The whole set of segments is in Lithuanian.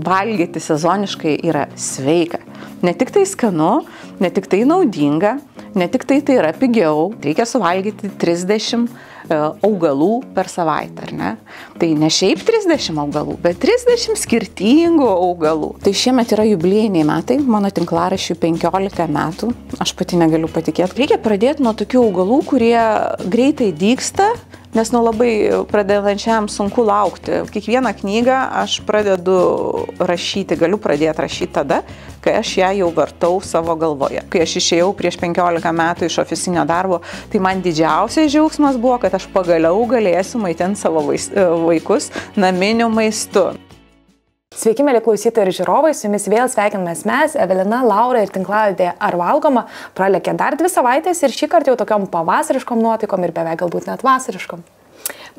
valgyti sezoniškai yra sveika. Ne tik tai skanu, ne tik tai naudinga, ne tik tai yra pigiau. Reikia suvalgyti 30 augalų per savaitę, ar ne? Tai ne šiaip 30 augalų, bet 30 skirtingų augalų. Tai šiemet yra jubiliejiniai metai, mano tinklaraščiui 15 metų, aš pati negaliu patikėti. Reikia pradėti nuo tokių augalų, kurie greitai dygsta, nes labai pradedančiam sunku laukti. Kiekvieną knygą aš pradedu rašyti, galiu pradėti rašyti tada, kai aš ją jau vartau savo galvoje. Kai aš išėjau prieš 15 metų iš ofisinio darbo, tai man didžiausias džiaugsmas buvo, kad aš pagaliau galėsiu maitinti savo vaikus naminiu maistu. Sveiki, mėly klausytojai ir žiūrovai, su jumis vėl sveikinamės mes, Evelina, Laura ir tinklalaidė Ar valgoma. Pralėkė dar 2 savaitės ir šį kartą jau tokiom pavasariškom nuotaikom ir beveik galbūt net vasariškom.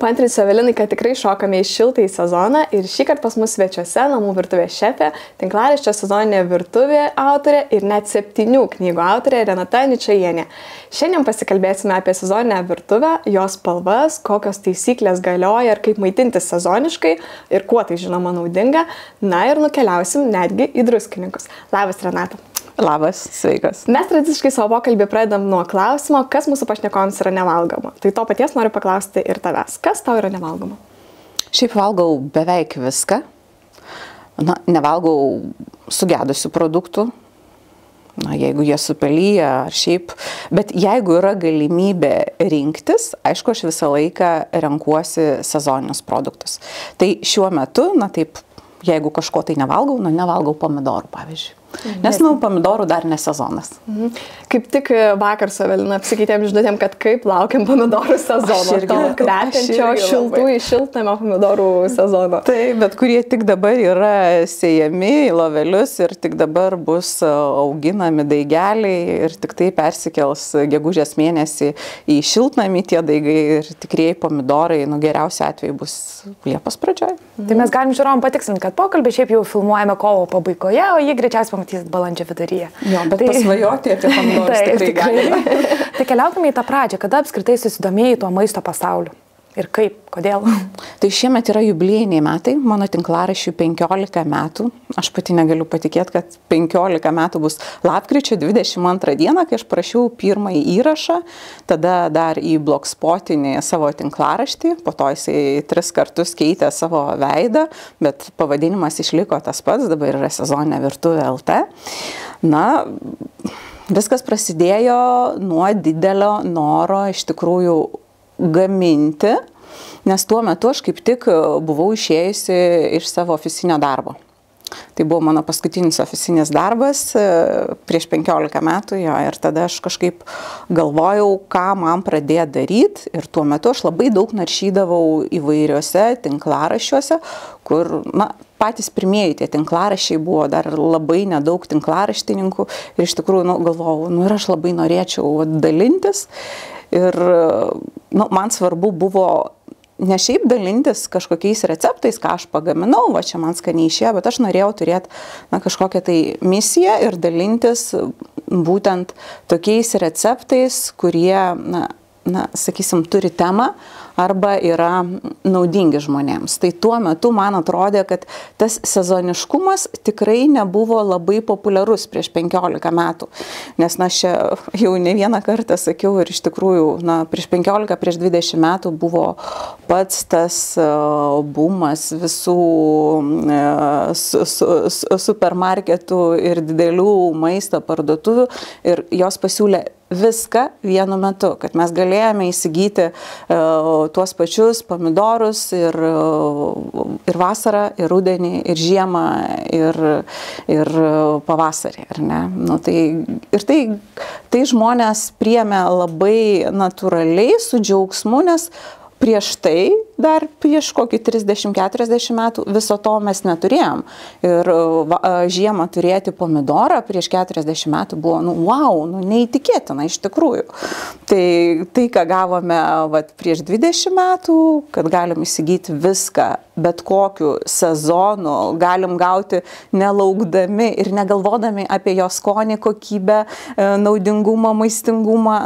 Paantrinsiu Evelinai, kad tikrai šokame į šiltąjį sezoną ir šį kartą pas mus svečiuose namų virtuvės šefė, tinklaraščio Sezoninė virtuvė autorė ir net 7 knygų autorė Renata Ničajienė. Šiandien pasikalbėsime apie sezoninę virtuvę, jos spalvas, kokios taisyklės galioja ir kaip maitintis sezoniškai ir kuo tai žinoma naudinga. Na ir nukeliausim netgi į Druskininkus. Labas, Renata. Labas, sveikas. Mes tradiciškai savo pokalbį pradedam nuo klausimo, kas mūsų pašnekovams yra nevalgoma. Tai to paties noriu paklausti ir tavęs. Kas tau yra nevalgoma? Šiaip valgau beveik viską. Nevalgau sugedusių produktų. Jeigu jie supelyja ar šiaip. Bet jeigu yra galimybė rinktis, aišku, aš visą laiką renkuosi sezoninius produktus. Tai šiuo metu, taip, jeigu kažko tai nevalgau, nevalgau pomidorų, pavyzdžiui. Nes, pomidorų dar ne sezonas. Kaip tik vakar su Evelina apsikeitėm žinutėm, kad kaip laukiam pomidorų sezono. To kvepiančio šiltų į šiltnamio pomidorų sezono. Taip, bet kurie tik dabar yra sėjami į lovelius ir tik dabar bus auginami daigeliai ir tik tai persikels gegužės mėnesį į šiltnamį tie daigai ir tikrieji pomidorai, geriausiu atveju bus Liepos pradžioje. Tai mes galim žiūrovom patikslinti, kad pokalbį šiaip jau filmuojame kovo pabaigoje, o jį greičiausiai pamatysit balandžio viduryje. Jo, bet pasvajoti apie pomidorus tikrai galime. Tai keliaukime į tą pradžią, kada apskritai susidomėjai tuo maisto pasauliu. Ir kaip, kodėl? Tai šiemet yra jubiliejiniai metai, mano tinklaraščiui 15 metų. Aš pati negaliu patikėti, kad 15 metų bus lapkričio 22 dieną, kai aš parašiau pirmąjį įrašą, tada dar į blogspotinį savo tinklaraštį, po to jisai 3 kartus keitė savo veidą, bet pavadinimas išliko tas pats, dabar yra Sezoninė virtuvė LT. Viskas prasidėjo nuo didelio noro iš tikrųjų gaminti, nes tuo metu aš kaip tik buvau išėjusi iš savo ofisinio darbo. Tai buvo mano paskutinis ofisinis darbas prieš 15 metų ir tada aš kažkaip galvojau, ką man pradėti daryti ir tuo metu aš labai daug naršydavau įvairiuose tinklaraščiuose, kur, patys pirmieji tie tinklaraščiai buvo, dar labai nedaug tinklaraštininkų ir iš tikrųjų galvojau, ir aš labai norėčiau dalintis. Ir man svarbu buvo ne šiaip dalintis kažkokiais receptais, ką aš pagaminau, čia man skaniai išėjo, bet aš norėjau turėti kažkokią tai misiją ir dalintis būtent tokiais receptais, kurie, sakysim, turi temą arba yra naudingi žmonėms. Tai tuo metu man atrodė, kad tas sezoniškumas tikrai nebuvo labai populiarus prieš 15 metų. Nes čia jau ne vieną kartą sakiau ir iš tikrųjų prieš 15, prieš 20 metų buvo pats tas bumas visų supermarketų ir didelių maisto parduotuvių ir jos pasiūlė viską vienu metu, kad mes galėjome įsigyti tuos pačius pomidorus ir vasarą, ir rudenį, ir žiemą, ir pavasarį, ar ne? Tai žmonės priėmė labai natūraliai, su džiaugsmu, nes prieš tai, dar prieš kokį 30-40 metų, viso to mes neturėjom. Ir žiemą turėti pomidorą prieš 40 metų buvo, wow, neįtikėtina iš tikrųjų. Tai ką gavome prieš 20 metų, kad galim įsigyti viską, bet kokiu sezonu, galim gauti nelaukdami ir negalvodami apie jo skonį, kokybę, naudingumą, maistingumą.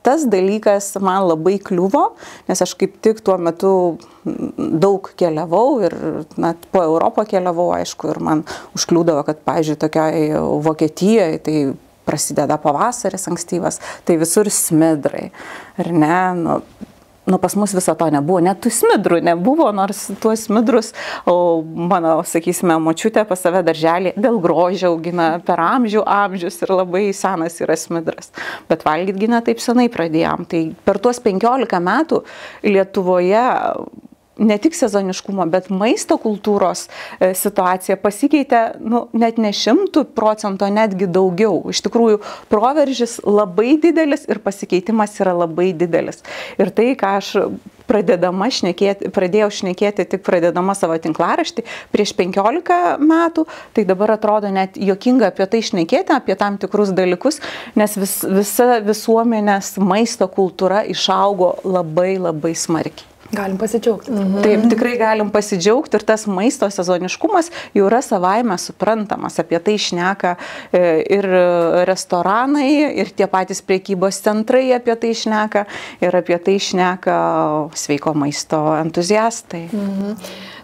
Tas dalykas man labai kliuvo, nes aš kaip tik tuo metu daug keliavau ir net po Europą keliavau, aišku, ir man užkliūdavo, kad, pavyzdžiui, tokioj Vokietijoje tai prasideda pavasaris ankstyvas, tai visur smidrai, ar ne, pas mus viso to nebuvo, net tų smidrų nebuvo, nors tuos smidrus, mano, sakysime, močiutė pas save darželį dėl grožio augina per amžius ir labai senas yra smidras. Bet valgyt gi ne taip senai pradėjom. Tai per tuos 15 metų Lietuvoje ne tik sezoniškumo, bet maisto kultūros situacija pasikeitė, net ne 100%, netgi daugiau. Iš tikrųjų, proveržis labai didelis ir pasikeitimas yra labai didelis. Ir tai, ką aš pradėjau šnekėti tik pradėdama savo tinklaraštį prieš 15 metų, tai dabar atrodo net juokinga apie tai šnekėti, apie tam tikrus dalykus, nes visa visuomenės maisto kultūra išaugo labai labai smarkiai. Galim pasidžiaugti. Taip, tikrai galim pasidžiaugti ir tas maisto sezoniškumas jau yra savaime suprantamas. Apie tai šneka ir restoranai, ir tie patys prekybos centrai apie tai šneka, ir apie tai šneka sveiko maisto entuziastai.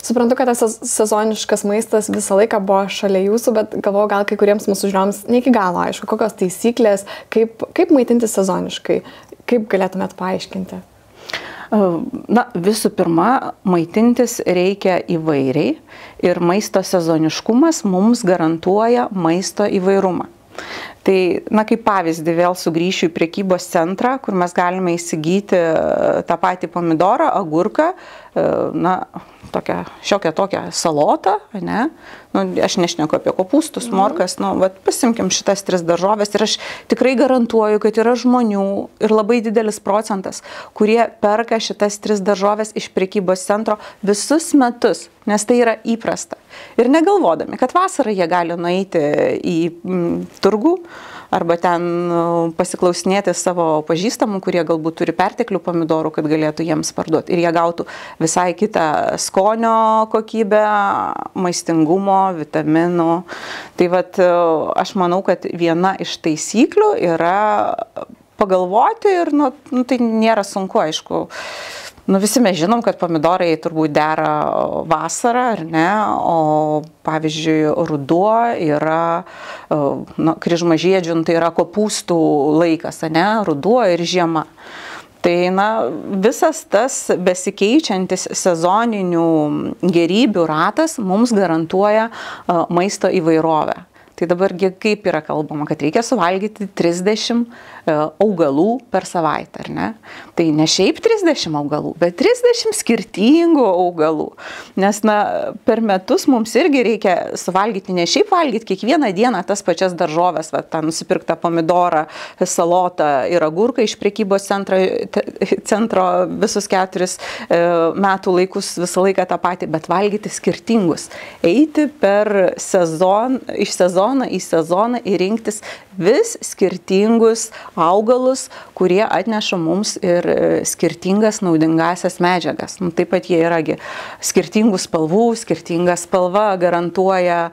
Suprantu, kad tas sezoniškas maistas visą laiką buvo šalia jūsų, bet galvoju, gal kai kuriems mūsų žiūrovams ne iki galo aišku, kokios taisyklės, kaip maitinti sezoniškai, kaip galėtumėt paaiškinti? Visų pirma, maitintis reikia įvairiai ir maisto sezoniškumas mums garantuoja maisto įvairumą. Tai, kaip pavyzdį, vėl sugrįšiu į prekybos centrą, kur mes galime įsigyti tą patį pomidorą, agurką, šiokią tokią salotą, ne? Aš nešneku apie kopūstus, morkas, pasimkim šitas 3 daržovės ir aš tikrai garantuoju, kad yra žmonių ir labai didelis procentas, kurie perka šitas 3 daržovės iš prekybos centro visus metus, nes tai yra įprasta. Ir negalvodami, kad vasarą jie gali nueiti į turgų, arba ten pasiklausinėti savo pažįstamų, kurie galbūt turi perteklių pomidorų, kad galėtų jiems parduoti. Ir jie gautų visai kitą skonio kokybę, maistingumo, vitaminų. Tai aš manau, kad viena iš taisyklių yra pagalvoti ir tai nėra sunku, aišku. Visi mes žinom, kad pomidorai turbūt dera vasarą, ar ne, o pavyzdžiui, ruduo yra, kryžmažiedžių, tai yra kopūstų laikas, ne, ruduo ir žiema. Tai visas tas besikeičiantis sezoninių gerybių ratas mums garantuoja maisto įvairovę. Tai dabargi kaip yra kalbama, kad reikia suvalgyti 30 augalų per savaitę, ar ne? Tai ne šiaip 30 augalų, bet 30 skirtingų augalų. Nes per metus mums irgi reikia suvalgyti, ne šiaip valgyti kiekvieną dieną tas pačias daržoves, tą nusipirktą pomidorą, salotą ir agurką iš prekybos centro visus 4 metų laikus visą laiką tą patį, bet valgyti skirtingus. Eiti iš sezoną į sezoną ir rinktis vis skirtingus augalus, kurie atneša mums ir skirtingas naudingasias medžiagas. Taip pat jie yragi skirtingų spalvų, skirtinga spalva garantuoja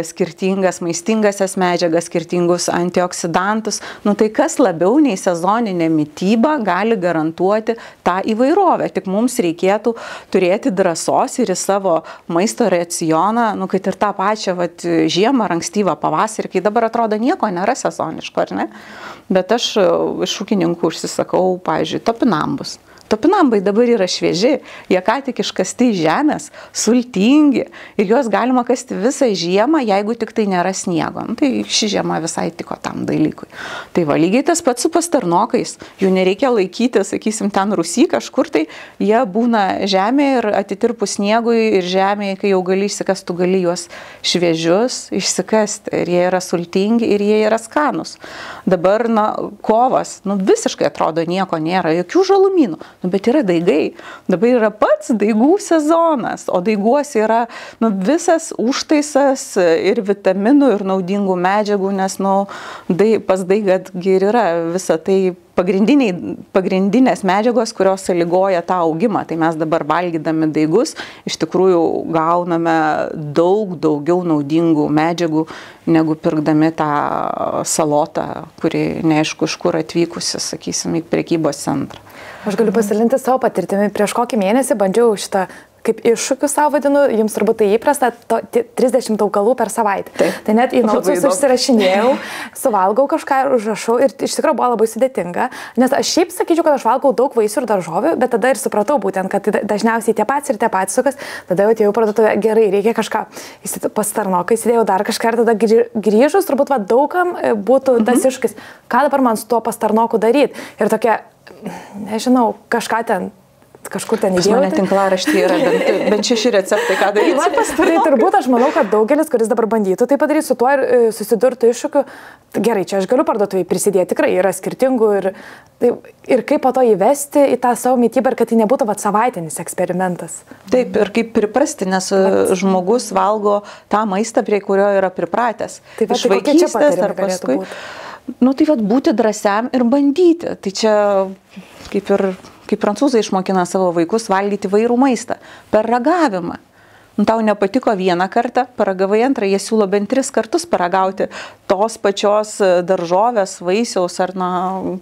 skirtingas maistingasias medžiagas, skirtingus antioksidantus. Tai kas labiau nei sezoninė mityba gali garantuoti tą įvairovę. Tik mums reikėtų turėti drąsos ir į savo maisto racioną, kad ir tą pačią žiemą ar ankstyvą pavasarį, kai dabar atrodo nieko nėra sezoniško, ar ne? Bet aš iš ūkininkų užsisakau, pavyzdžiui, topinambus. Topinambai dabar yra švieži, jie ką tik iškasti iš žemės, sultingi ir juos galima kasti visą žiemą, jeigu tik tai nėra sniego. Tai ši žiema visai tiko tam dalykui. Tai lygiai tas pats su pastarnokais. Jų nereikia laikyti, sakysim, ten Rusy kažkur, tai jie būna žemėje ir atitirpus sniegui ir žemėje, kai jau gali išsikasti, tu gali juos šviežius išsikasti. Ir jie yra sultingi ir jie yra skanus. Dabar, kovas, visiškai atrodo nieko nėra, jokių žalumynų. Bet yra daigai. Dabar yra pats daigų sezonas, o daiguose yra visas užtaisas ir vitaminų, ir naudingų medžiagų, nes pas daigą ir yra visa tai pagrindinės medžiagos, kurios sąlygoja tą augimą. Tai mes dabar valgydami daigus iš tikrųjų gauname daugiau naudingų medžiagų, negu pirkdami tą salotą, kuri neaišku iš kur atvykusi, sakysim, į prekybos centrą. Aš galiu pasidalinti savo patirtimi. Prieš kokį mėnesį bandžiau šitą kaip iššūkių savo vadinu, jums turbūt tai įprasta, 30 augalų per savaitę. Taip. Tai net į notus užsirašinėjau, suvalgau kažką ir užrašau ir iš tikrųjų buvo labai sudėtinga, nes aš šiaip sakyčiau, kad aš valgau daug vaisių ir daržovių, bet tada ir supratau būtent, kad dažniausiai tie patys sukas, tada jau atėjau parduotuvę, gerai, reikia kažką, pastarnoką, įsidėjau dar kažką ir tada grįžus, turbūt daugam būtų tas iššūkis, ką dabar man su tuo pastarnoku daryti. Ir tokia, nežinau, kažkur ten įdėjau. Mane tinklaraštyje yra bent 6 receptai, ką daryti. Tai turbūt aš manau, kad daugelis, kuris dabar bandytų tai padaryti, su tuo ir susidurtų iššūkiu. Gerai, čia aš galiu parduotuvėje prisidėti, tikrai yra skirtingų ir kaip po to įvesti į tą savo mitybą ir kad tai nebūtų savaitinis eksperimentas. Taip, ir kaip priprasti, nes žmogus valgo tą maistą, prie kurio yra pripratęs. Taip, iš vaikystės ar paskui. Tai būti drąsiam ir bandyti. Tai čia kaip prancūzai išmokina savo vaikus valgyti įvairų maistą per ragavimą. Tau nepatiko vieną kartą, paragavai antrą, jie siūlo bent 3 kartus paragauti tos pačios daržovės, vaisiaus ar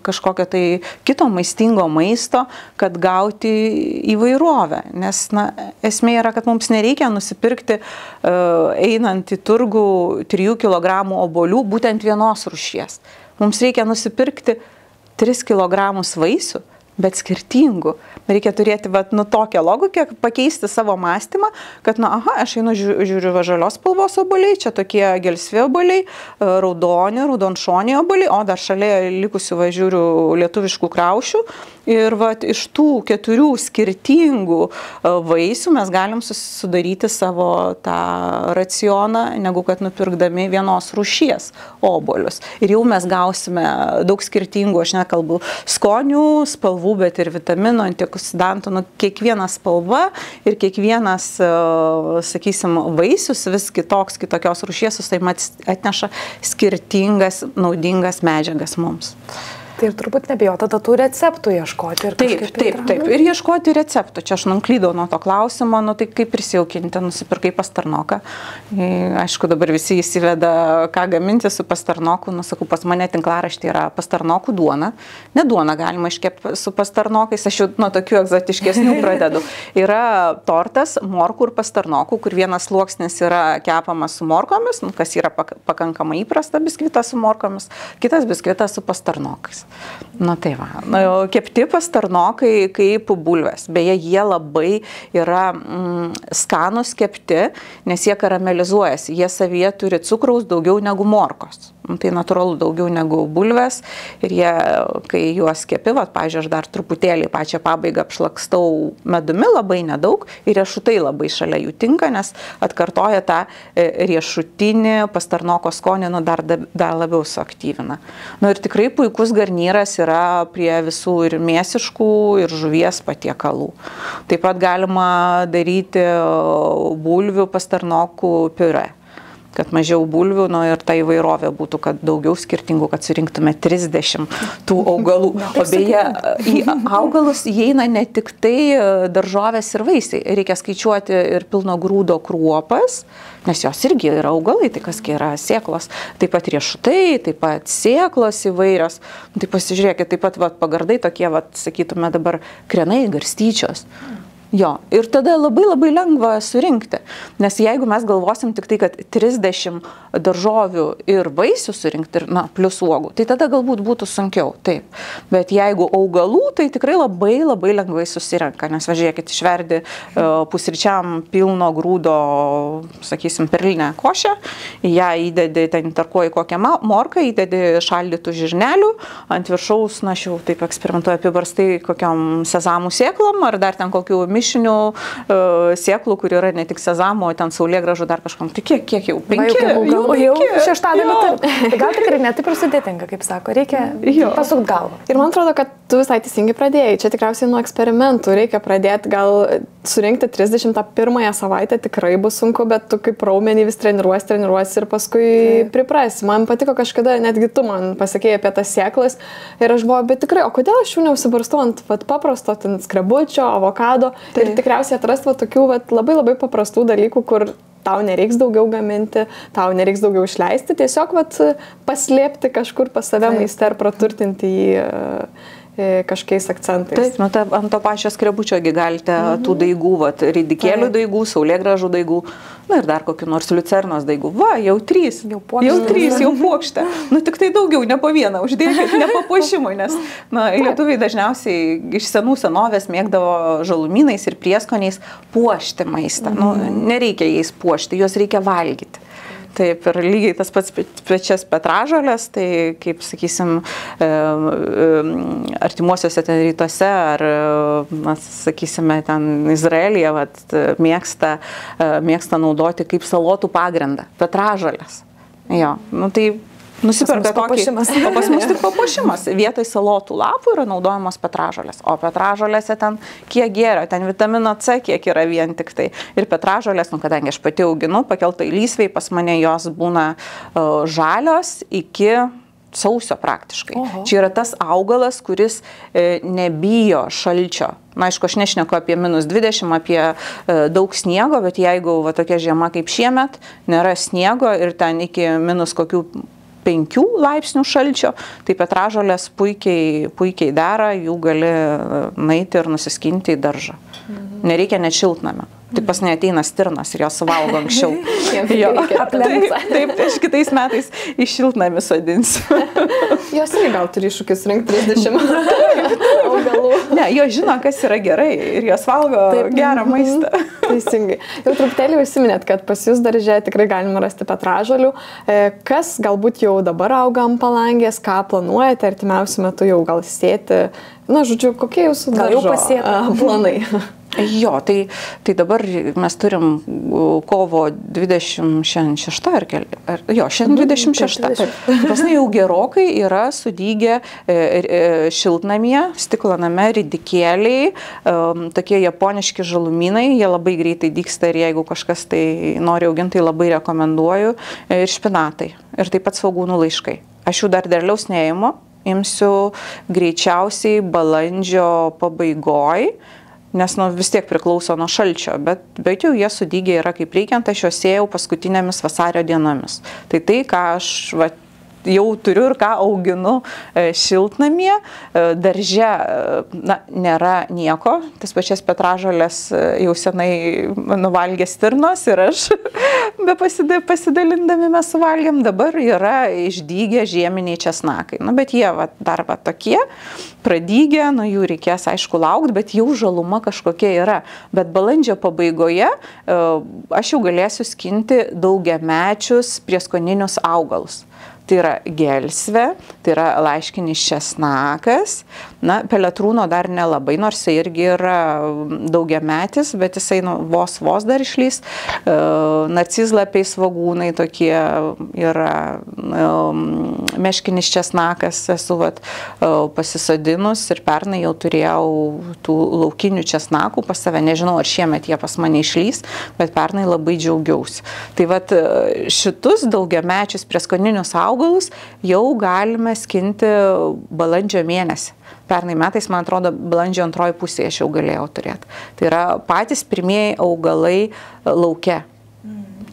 kažkokio tai kito maistingo maisto, kad gauti įvairovę. Nes esmė yra, kad mums nereikia nusipirkti einant į turgų 3 kg obuolių būtent vienos rūšies. Mums reikia nusipirkti 3 kg vaisių, bet skirtingų. Reikia turėti tokią logiką, pakeisti savo mąstymą, kad, aš einu žiūriu žalios spalvos obuoliai, čia tokie gelsvi obuoliai, raudonšoniai obuoliai, o dar šalia likusių žiūriu lietuviškų kriaušių. Ir iš tų 4 skirtingų vaisių mes galim sudaryti savo tą racioną, negu kad nupirkdami vienos rūšies obuolius. Ir jau mes gausime daug skirtingų, aš nekalbu skonių, spalvų, bet ir vitaminų, antioksidantų. Kiekviena spalva ir kiekvienas, sakysim, vaisius vis kitokios rūšies, tai atneša skirtingas, naudingas medžiagas mums. Tai ir turbūt nebijo tada tų receptų ieškoti. Taip. Ir ieškoti receptų. Čia aš nuklydau nuo to klausimo, tai kaip prisijaukinti, nusipirkai pastarnoką. Aišku, dabar visi įsiveda, ką gaminti su pastarnoku. Sakau, pas mane tinklaraštį yra pastarnokų duona. Ne duona galima iškepti su pastarnokais, aš jau nuo tokių egzotiškesnių pradedu. Yra tortas morkų ir pastarnokų, kur vienas sluoksnis yra kepamas su morkomis, kas yra pakankamai įprasta biskvitas su morkomis, kitas biskvitas su pastarnokais. Kepti pastarnokai kaip bulvės. Beje, jie labai yra skanūs kepti, nes jie karamelizuojasi. Jie savyje turi cukraus daugiau negu morkos. Tai natūralu daugiau negu bulvės. Ir jie, kai juos kepi, pavyzdžiui, aš dar truputėlį pačią pabaigą apšlakstau medumi, labai nedaug, ir riešutai labai šalia jų tinka, nes atkartoja tą riešutinį pastarnoko skonį, dar labiau suaktyvina. Ir tikrai puikus garnyras yra prie visų ir mėsiškų, ir žuvies patiekalų. Taip pat galima daryti bulvių pastarnokų piurė, kad mažiau bulvių, ir ta įvairovė būtų, kad daugiau skirtingų, kad surinktume 30 tų augalų. O beje, į augalus įeina ne tik tai daržovės ir vaisiai. Reikia skaičiuoti ir pilno grūdo kruopas, nes jos irgi yra augalai, tai kas yra sėklos. Taip pat riešutai, taip pat sėklos įvairios. Tai pasižiūrėkit, taip pat pagardai tokie, sakytume dabar, krenai, garstyčios. Jo, ir tada labai lengva surinkti, nes jeigu mes galvosim tik tai, kad 30 daržovių ir vaisių surinkti, plus uogų, tai tada galbūt būtų sunkiau, taip. Bet jeigu augalų, tai tikrai labai lengvai susirenka, nes važiuokit, išverdi pusryčiam pilno grūdo, sakysim, perlinę košę, ją įdedi, ten tarkuoji kokią morką, įdedi šaldytų žirnelių, ant viršaus, aš jau taip eksperimentuoju, apibarstai kokiam sezamų sėklom, ar dar ten kokių mišinių sėklų, kur yra ne tik sezamo, ten saulėgrąžų dar kažkam. Tai kiek jau? 5? Jau šeštadienį. Tai gal tikrai ne taip ir sudėtinga, kaip sako, reikia pasukti galvą. Ir man atrodo, kad tu visai teisingai pradėjai. Čia tikriausiai nuo eksperimentų reikia pradėti, gal surinkti 31 savaitę tikrai bus sunku, bet tu kaip raumenį vis treniruosi ir paskui priprasi. Man patiko kažkada, netgi tu man pasakėjai apie tas sėklas ir aš buvau, bet tikrai, o kodėl aš jų neusibarstau ant paprasto skrebučio, avokado ir tikriausiai atrasti tokių labai labai paprastų dalykų, kur tau nereiks daugiau gaminti, tau nereiks daugiau išleisti, tiesiog paslėpti kažkur pas save maiste ir praturtinti jį kažkokiais akcentais. Taip, ant to pačio skrebučiogi galite tų daigų, ridikėlių daigų, saulėgrąžų daigų, ir dar kokių nors liucernos daigų. Va, jau 3. Jau puokštė. Tik tai daugiau, ne po vieną uždėkit, ne papuošimui, nes lietuviai dažniausiai iš senų senovės mėgdavo žalumynais ir prieskoniais puošti maistą. Nereikia jais puošti, juos reikia valgyti. Taip, ir lygiai tas pats pačias petražolės, tai kaip, sakysim, artimuosiuose ten rytuose ar, sakysime, ten Izraelyje mėgsta naudoti kaip salotų pagrindą, petražolės. Jo, tai nusipirka tokį, o pas mus tik papuošimas. Vietoj salotų lapų yra naudojamos petražolės, o petražolėse ten kiek gėrio, ten vitamino C kiek yra vien tik tai. Ir petražolės, kadangi aš pati auginu, pakeltai lysviai, pas mane jos būna žalios iki sausio praktiškai. Čia yra tas augalas, kuris nebijo šalčio. Aišku, aš nešneku apie -20, apie daug sniego, bet jeigu tokia žiema kaip šiemet, nėra sniego ir ten iki -5 laipsnių šalčio, tai petražolės puikiai dera, jų gali nueiti ir nusiskinti į daržą. Nereikia net šiltnamio. Tik pas neateina stirnos ir jos suvalgo anksčiau. Taip, aš kitais metais į šiltnamį sodinsiu. Jos irgi gal turi iššūkis rinkti 30 augalų. Ne, jos žino, kas yra gerai ir jos valgo gerą maistą. Teisingai. Jau truputėlį užsiminėt, kad pas jūs darže tikrai galima rasti petražolių. Kas galbūt jau dabar auga ant palangės, ką planuojate artimiausiu metu jau gal sėti? Žodžiu, kokie jūsų daržo planai? Jo, tai dabar mes turim kovo 26 ar keli. Jo, šiandien 26. Pasnai jau gerokai yra sudygę šiltnamie, stiklaname ridikėliai, tokie japoniški žalumynai, jie labai greitai dygsta ir jeigu kažkas tai nori auginti, tai labai rekomenduoju, ir špinatai, ir taip pat svogūnų laiškai. Aš jų dar derliaus neimu, imsiu greičiausiai balandžio pabaigoj, nes vis tiek priklauso nuo šalčio, bet jau jie sudygę yra kaip reikiant, aš juos sėjau paskutinėmis vasario dienomis. Tai, ką aš jau turiu ir ką auginu šiltnamyje, darže nėra nieko, tas pačias petražolės jau senai nuvalgė stirnos ir aš, pasidalindami mes suvalgėm, dabar yra išdygę žieminiai česnakai. Bet jie dar tokie, pradygę, jų reikės aišku laukti, bet jau žaluma kažkokia yra. Bet balandžio pabaigoje aš jau galėsiu skinti daugiamečius prieskoninius augalus. Tai yra gelsvė, tai yra laiškinis česnakas, peletrūno dar nelabai, nors jis irgi yra daugiametis, bet jisai vos dar išlys. Narcizlapiai svogūnai tokie yra, meškinis česnakas esu pasisodinus ir pernai jau turėjau tų laukinių česnakų pas save, nežinau ar šiemet jie pas mane išlys, bet pernai labai džiaugiausi. Tai šitus daugiamečius prieskoninius augalus jau galime skinti balandžio mėnesį. Pernai metais, man atrodo, balandžio antroji pusė aš jau galėjau turėti. Tai yra patys pirmieji augalai lauke,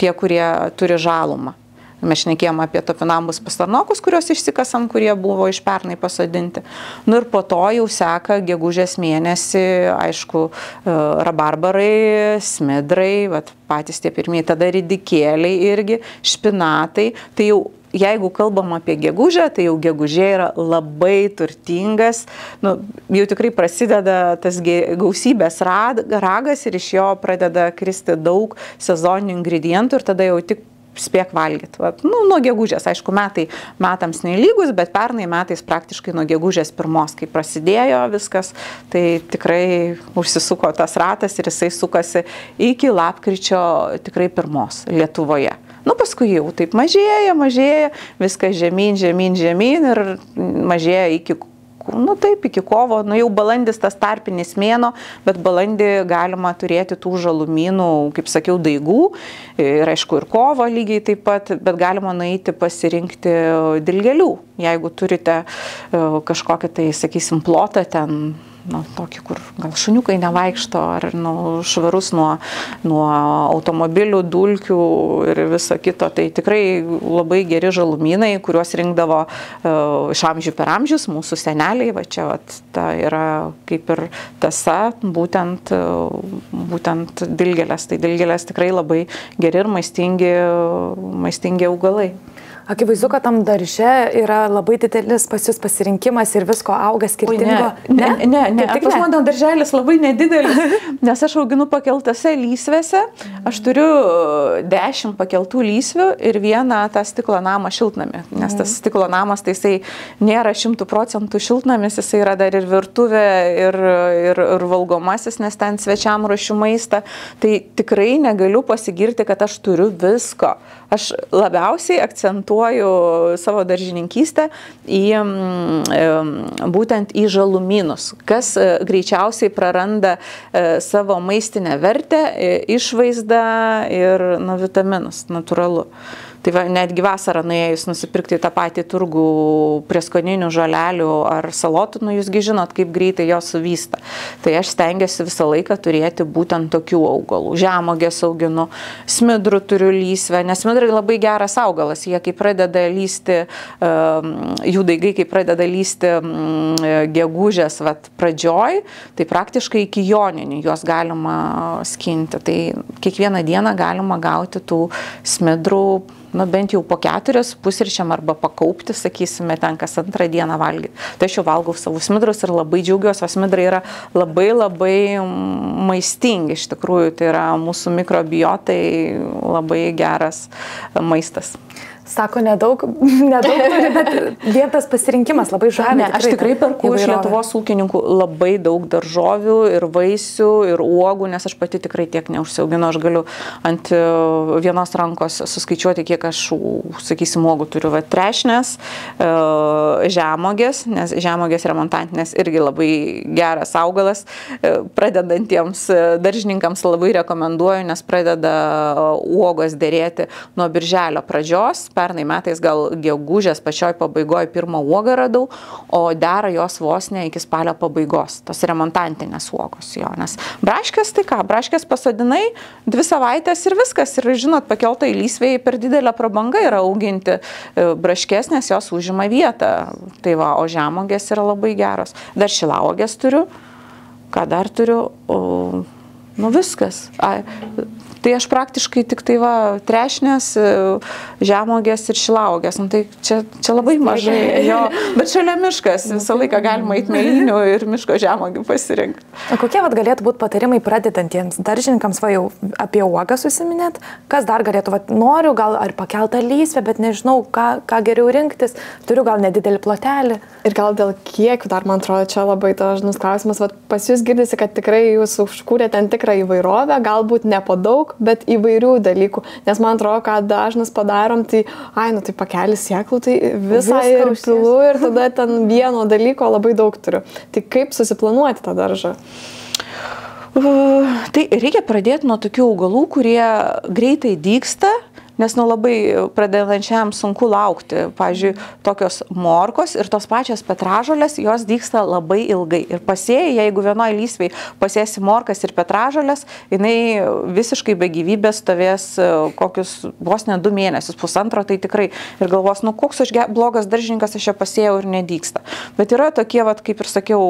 tie, kurie turi žalumą. Mes šnekėjom apie topinambus pastarnokus, kuriuos išsikasam, kurie buvo iš pernai pasodinti. Ir po to jau seka gegužės mėnesį, aišku, rabarbarai, smidrai, patys tie pirmieji, tada ridikėliai irgi, špinatai. Tai jau jeigu kalbam apie gegužę, tai jau gegužė yra labai turtingas, jau tikrai prasideda tas gausybės ragas ir iš jo pradeda kristi daug sezoninių ingredientų ir tada jau tik spėk valgyti. Vat, nuo gegužės, aišku, metams nelygus, bet pernai metais praktiškai nuo gegužės 1, kai prasidėjo viskas, tai tikrai užsisuko tas ratas ir jisai sukasi iki lapkričio tikrai 1 Lietuvoje. Paskui jau taip mažėja, viskas žemyn ir mažėja iki kovo, jau balandis tas tarpinis mėnuo, bet balandį galima turėti tų žalumynų, kaip sakiau, daigų ir aišku ir kovo lygiai taip pat, bet galima nueiti pasirinkti dilgėlių, jeigu turite kažkokį tai, sakysim, plotą ten, tokį, kur gal šuniukai nevaikšto, ar švarus nuo automobilių, dulkių ir viso kito. Tai tikrai labai geri žalumynai, kuriuos rinkdavo iš amžių per amžius mūsų seneliai. Va čia ta yra kaip ir tasa, būtent dilgėlės. Tai dilgėlės tikrai labai geri ir maistingi augalai. Akivaizdu, kad tam darže yra labai didelis pas jūs pasirinkimas ir visko auga skirtingo. Ne, pas mano darželis labai nedidelis, nes aš auginu pakeltose lysvėse, aš turiu 10 pakeltų lysvių ir vieną tą stiklo namą šiltnamį, nes tas stiklo namas tai jisai nėra 100% šiltnamis, jisai yra dar ir virtuvė ir valgomasis, nes ten svečiam ruošiu maistą, tai tikrai negaliu pasigirti, kad aš turiu visko. Aš labiausiai akcentuoju savo daržininkystę būtent į žalumynus, kas greičiausiai praranda savo maistinę vertę, išvaizdą ir vitaminus, natūralu. Tai va, netgi vasarą nuėjus nusipirkti tą patį turgų prieskoninių žolelių ar salotų, jūsgi žinot, kaip greitai jos suvysta. Tai aš stengiuosi visą laiką turėti būtent tokių augalų. Žemuogės auginu, smidrų turiu lysvę, nes smidrai labai geras augalas. Jie kai pradeda lysti, jų daigai kai pradeda lysti gegužės pradžioj, tai praktiškai iki joninių juos galima skinti. Tai kiekvieną dieną galima gauti tų smidrų, bent jau po 4 pusryčiam arba pakaupti, sakysime, ten kas 2 dieną valgyti. Tai aš jau valgau savo smidrus ir labai džiaugiuosi, o smidrai yra labai maistingi, iš tikrųjų, tai yra mūsų mikrobiotai labai geras maistas. Sako, nedaug turi, bet vietas pasirinkimas labai žavi. Aš tikrai perku iš Lietuvos ūkininkų labai daug daržovių ir vaisių ir uogų, nes aš pati tikrai tiek neužsiauginu. Aš galiu ant vienos rankos suskaičiuoti, kiek aš, sakysim, uogų turiu. Trešnės, žemuogės, nes žemuogės remontantinės irgi labai geras augalas. Pradedantiems daržininkams labai rekomenduoju, nes pradeda uogos derėti nuo birželio pradžios. Pernai metais gal gegužės pačioj pabaigoje 1 uogą radau, o dera jos vos ne iki spalio pabaigos, tos remontantinės uogos jo, nes braškės tai ką, braškės pasodinai 2 savaitės ir viskas, ir žinot, pakeltai lysvėjai per didelę prabangą yra auginti braškės, nes jos užima vietą, tai va, o žemuogės yra labai geros. Dar šilauogės turiu, ką dar turiu, viskas. Tai aš praktiškai tik tai trešnės, žemuogės ir šilauogės. Tai čia labai mažai, jo, bet šalia miškas, visą laiką galima eiti mėlynių ir miško žemuogių pasirinkti. O kokie galėtų būti patarimai pradedantiems daržininkams, jau apie uogą susiminėt? Kas dar galėtų, noriu gal ar pakeltą lysvę, bet nežinau, ką geriau rinktis, turiu gal nedidelį plotelį. Ir gal dėl kiekių dar, man atrodo, čia labai dažnas klausimas, pas jūs girdisi, kad tikrai jūs užkūrėte ten tikrą įvairovę, galbūt ne po daug, bet įvairių dalykų, nes man atrodo, kad dažnas padarom, tai, tai pakelis sėklų, tai visą ir pilu ir tada ten vieno dalyko labai daug turiu. Tai kaip susiplanuoti tą daržą? Tai reikia pradėti nuo tokių augalų, kurie greitai dygsta, nes labai pradedančiam sunku laukti. Pavyzdžiui, tokios morkos ir tos pačios petražolės, jos dygsta labai ilgai. Ir pasėjai, jeigu vienoj lysvėj pasėsi morkas ir petražolės, jinai visiškai be gyvybės stovės kokius vos ne 2 mėnesius, 1,5, tai tikrai. Ir galvos, koks aš blogas daržininkas, aš čia pasėjau ir nedygsta. Bet yra tokie, kaip ir sakiau,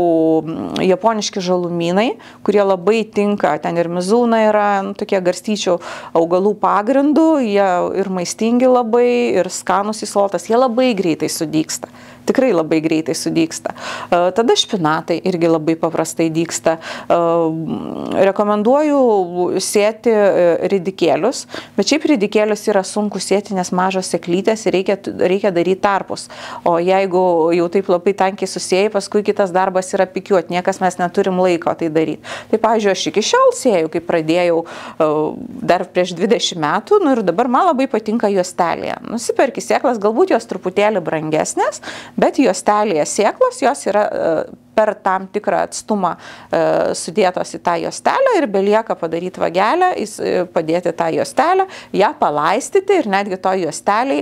japoniški žalumynai, kurie labai tinka. Ten ir mizūna yra, tokie garstyčių augalų pagrindų, jie ir maistingi labai, ir skanus į salotas, jie labai greitai sudygsta. tikrai labai greitai sudygsta. Tada špinatai irgi labai paprastai dygsta. Rekomenduoju sėti ridikėlius, bet šiaip ridikėlius yra sunku sėti, nes mažos sėklytės ir reikia daryti tarpus. O jeigu jau taip labai tankiai susėjai, paskui kitas darbas yra pikiuoti, niekas mes neturim laiko tai daryti. Tai, pavyzdžiui, aš iki šiol sėjau, kai pradėjau dar prieš 20 metų, ir dabar man labai patinka juostelėje. Nusiperki sėklas, galbūt jos truputėlį brangesnės, bet juostelėje sėklos, jos yra per tam tikrą atstumą sudėtos į tą juostelę ir belieka padaryti vagelę, padėti tą juostelę, ją palaistyti ir netgi to juosteliai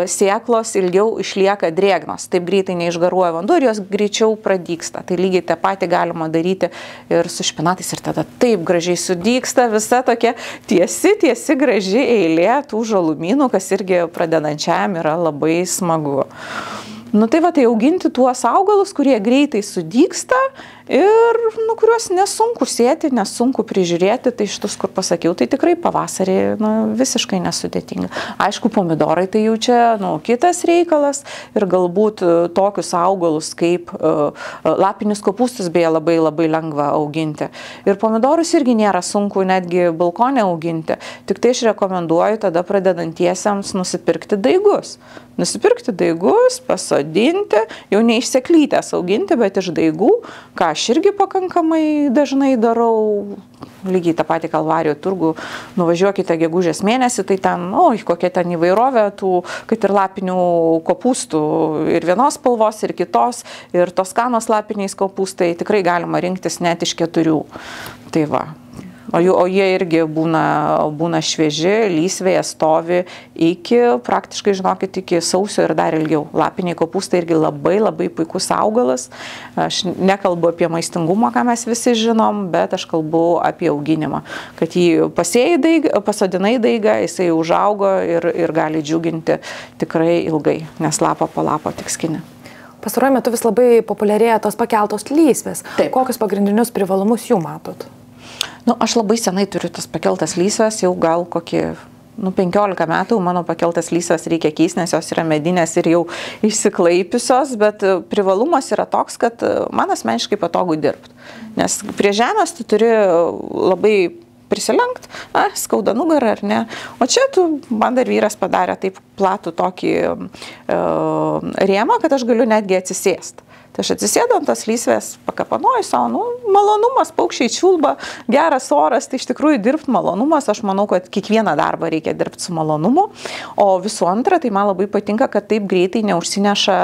sėklos ilgiau išlieka drėgnos. Taip greitai neišgaruoja vanduo ir jos greičiau pradygsta. Tai lygiai tą patį galima daryti ir su špinatais ir tada taip gražiai sudygsta visa tokia tiesi graži eilė tų žalumynų, kas irgi pradedančiam yra labai smagu. Tai va, tai auginti tuos augalus, kurie greitai sudygsta ir kuriuos nesunku sėti, nesunku prižiūrėti, tai šitus, kur pasakiau, tai tikrai pavasarį visiškai nesudėtinga. Aišku, pomidorai tai jau čia kitas reikalas ir galbūt tokius augalus kaip lapinius kopūstus beje labai labai lengva auginti. Ir pomidorus irgi nėra sunku netgi balkone auginti, tik tai aš rekomenduoju tada pradedantiesiems nusipirkti daigus. Nusipirkti daigus, pasodinti, jau ne iš sėklytės auginti, bet iš daigų, ką aš irgi pakankamai dažnai darau, lygiai tą patį Kalvarijų turgų, nuvažiuokite gegužės mėnesį, tai ten, kokia ten įvairovė tų, kad ir lapinių kopūstų, ir vienos spalvos, ir kitos, ir Toskanos lapiniais kopūstai, tikrai galima rinktis net iš 4. Tai va. O jie irgi būna švieži, lysvėje stovi praktiškai, žinokit, iki sausio ir dar ilgiau. Lapiniai kopūstai irgi labai labai puikus augalas. Aš nekalbu apie maistingumą, ką mes visi žinom, bet aš kalbu apie auginimą. Kad jį pasodinai daigą, jisai užaugo ir gali džiuginti tikrai ilgai, nes lapą po lapo tik skini. Pastaruoju metu vis labai populiarėja tos pakeltos lysvės. Taip. Kokius pagrindinius privalumus jų matot? Aš labai senai turiu tas pakeltas lysves, jau gal kokį 15 metų mano pakeltas lysves reikia keisti, nes jos yra medinės ir jau išsiklaipiusios, bet privalumas yra toks, kad man asmeniškai patogu dirbti. Nes prie žemės tu turi labai prisilenkt, skauda nugarą ar ne. O čia man dar vyras padarė taip platų tokį rėmą, kad aš galiu netgi atsisėsti. Tai aš atsisėdu ant tas lysvės, pakapanoju savo, malonumas, paukščiai čiulba, geras oras, tai iš tikrųjų dirbti malonumas, aš manau, kad kiekvieną darbą reikia dirbti su malonumu, o visų antra, tai man labai patinka, kad taip greitai neužsineša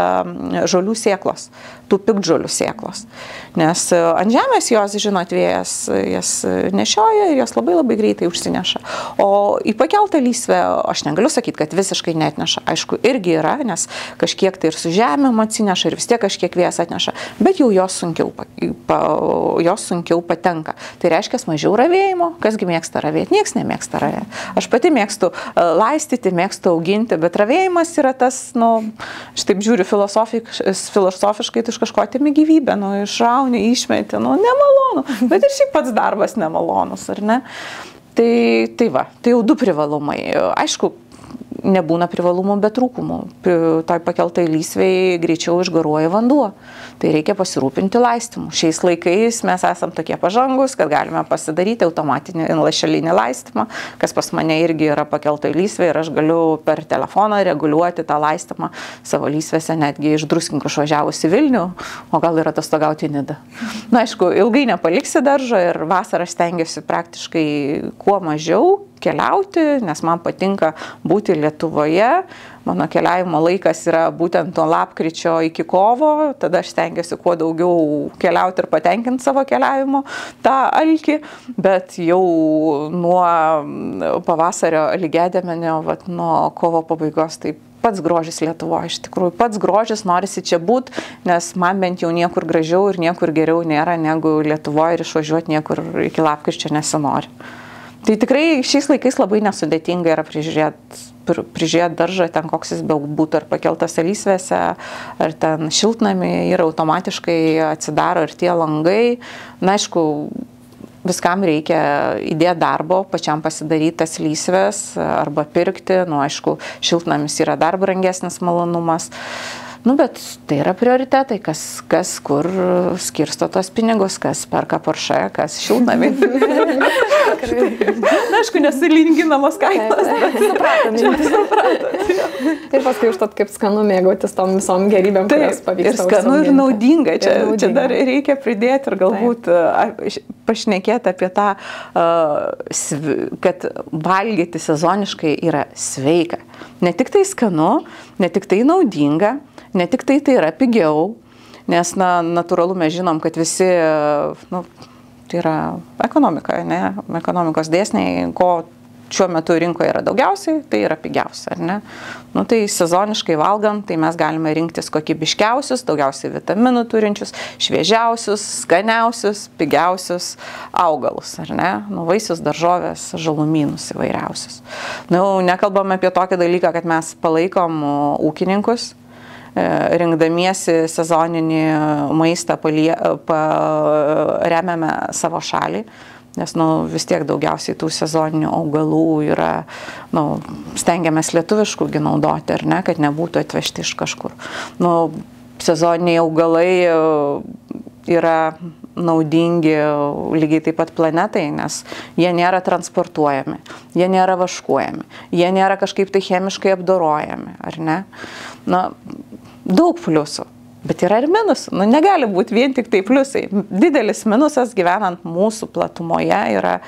žolių sėklos, tų piktžolių sėklos, nes ant žemės jos, žinot, vėjas jas nešioja ir jos labai labai greitai užsineša, o į pakeltą lysvę aš negaliu sakyti, kad visiškai neatneša, aišku, irgi yra, nes kažkiek tai ir su žemėm atsineša ir vis tiek kažkiek vėjas atneša, bet jau jos sunkiau patenka. Tai reiškia mažiau ravėjimo. Kasgi mėgsta ravėti? Niekas nemėgsta ravėti. Aš pati mėgstu laistyti, mėgstu auginti, bet ravėjimas yra tas, aš taip žiūriu filosofiškai, tai iš kažko atimi gyvybę, išrauni, išmeti, nemalonu, bet ir šiaip pats darbas nemalonus, ar ne? Tai va, tai jau 2 privalumai. Aišku, nebūna privalumų be trūkumų. Toj pakeltai lysvei greičiau išgaruoja vanduo. Tai reikia pasirūpinti laistymu. Šiais laikais mes esam tokie pažangus, kad galime pasidaryti automatinį lašelinį laistymą, kas pas mane irgi yra pakeltoj lysvei ir aš galiu per telefoną reguliuoti tą laistymą savo lysvėse, netgi iš Druskininkų išvažiavus į Vilnių, o gal ir atostogauti į Nidą. Aišku, ilgai nepaliksi daržo ir vasarą stengiuosi praktiškai kuo mažiau keliauti, nes man patinka būti Lietuvoje. Mano keliavimo laikas yra būtent nuo lapkričio iki kovo, tada aš stengiuosi kuo daugiau keliauti ir patenkinti savo keliavimo tą alkį, bet jau nuo pavasario lygiadiemenio, nuo kovo pabaigos, tai pats grožis Lietuvoje, iš tikrųjų, pats grožis, norisi čia būti, nes man bent jau niekur gražiau ir niekur geriau nėra negu Lietuvoje ir išvažiuoti niekur iki lapkričio nesinori. Tai tikrai šiais laikais labai nesudėtinga yra prižiūrėti daržą, ten koks jis būtų, ar pakeltas lysvėse, ar ten šiltnamį, ir automatiškai atsidaro ir tie langai. Aišku, viskam reikia įdėti darbo, pačiam pasidaryti tas lysvės arba pirkti. Aišku, šiltnamis yra dar brangesnis malonumas. Nu, bet tai yra prioritetai, kas kur skirsto tos pinigus, kas perka Porsche, kas šiltnamį. Na, aišku, nesulyginamos kainos. Ir paskui užtat kaip skanu mėgautis tom visom gerybėm, kurias pavyksta. Ir skanu ir naudinga. Čia dar reikia pridėti ir galbūt pašnekėti apie tą, kad valgyti sezoniškai yra sveika. Ne tik tai skanu, ne tik tai naudinga, ne tik tai yra pigiau, nes natūralu mes žinom, kad visi, tai yra ekonomika, ne? Ekonomikos dėsniai, ko šiuo metu rinkoje yra daugiausiai, tai yra pigiausia, ar ne? Tai sezoniškai valgant, tai mes galime rinktis kokybiškiausius, daugiausiai vitaminų turinčius, šviežiausius, skaniausius, pigiausius augalus, ar ne? Vaisius, daržovės, žalumynus įvairiausius. Nekalbame apie tokį dalyką, kad mes palaikom ūkininkus, rinkdamiesi sezoninį maistą remiame savo šalį. Nes vis tiek daugiausiai tų sezoninių augalų yra, stengiamės lietuviškų naudoti, ar ne, kad nebūtų atvežti iš kažkur. Sezoniniai augalai yra naudingi lygiai taip pat planetai, nes jie nėra transportuojami, jie nėra vaškuojami, jie nėra kažkaip tai chemiškai apdorojami, ar ne? Daug pliusų. Bet yra ir minusų. Negali būti vien tik tai pliusai. Didelis minusas gyvenant mūsų platumoje yra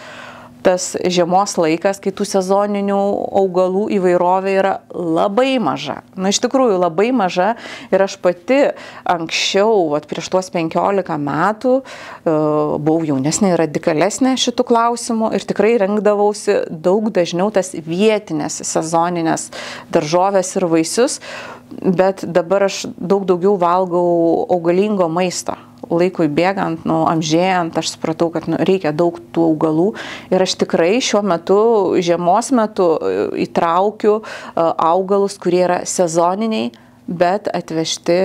tas žiemos laikas, kai tų sezoninių augalų įvairovė yra labai maža. Iš tikrųjų labai maža ir aš pati anksčiau, prieš tuos 15 metų, buvau jaunesnė ir radikalesnė šitų klausimų ir tikrai rinkdavausi daug dažniau tas vietinės sezoninės daržovės ir vaisius, bet dabar aš daug daugiau valgau augalingo maisto. Laikui bėgant, amžėjant, aš supratau, kad reikia daug tų augalų ir aš tikrai šiuo metu, žiemos metu įtraukiu augalus, kurie yra sezoniniai, bet atvežti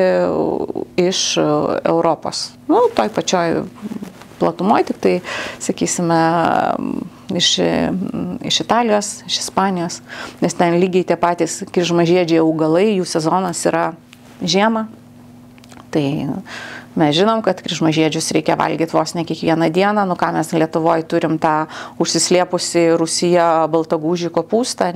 iš Europos. Toj pačioj platumoj, tik tai, sakysime, iš Italijos, iš Ispanijos, nes ten lygiai tie patys kryžmažiedžiai augalai, jų sezonas yra žiema. Tai mes žinom, kad kryžmažiedžius reikia valgyti vos ne kiekvieną dieną, ką mes Lietuvoje turim tą užsislėpusi Rusiją baltagūžį kopūstą,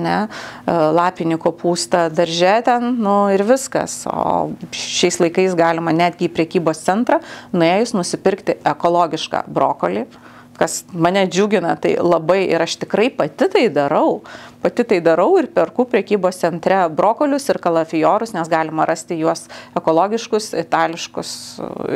lapinį kopūstą darže ten, ir viskas. O šiais laikais galima netgi į prekybos centrą nuėjus nusipirkti ekologišką brokolį, kas mane džiugina, tai labai ir aš tikrai pati tai darau ir perku prekybos centre brokolius ir kalafiorus, nes galima rasti juos ekologiškus, itališkus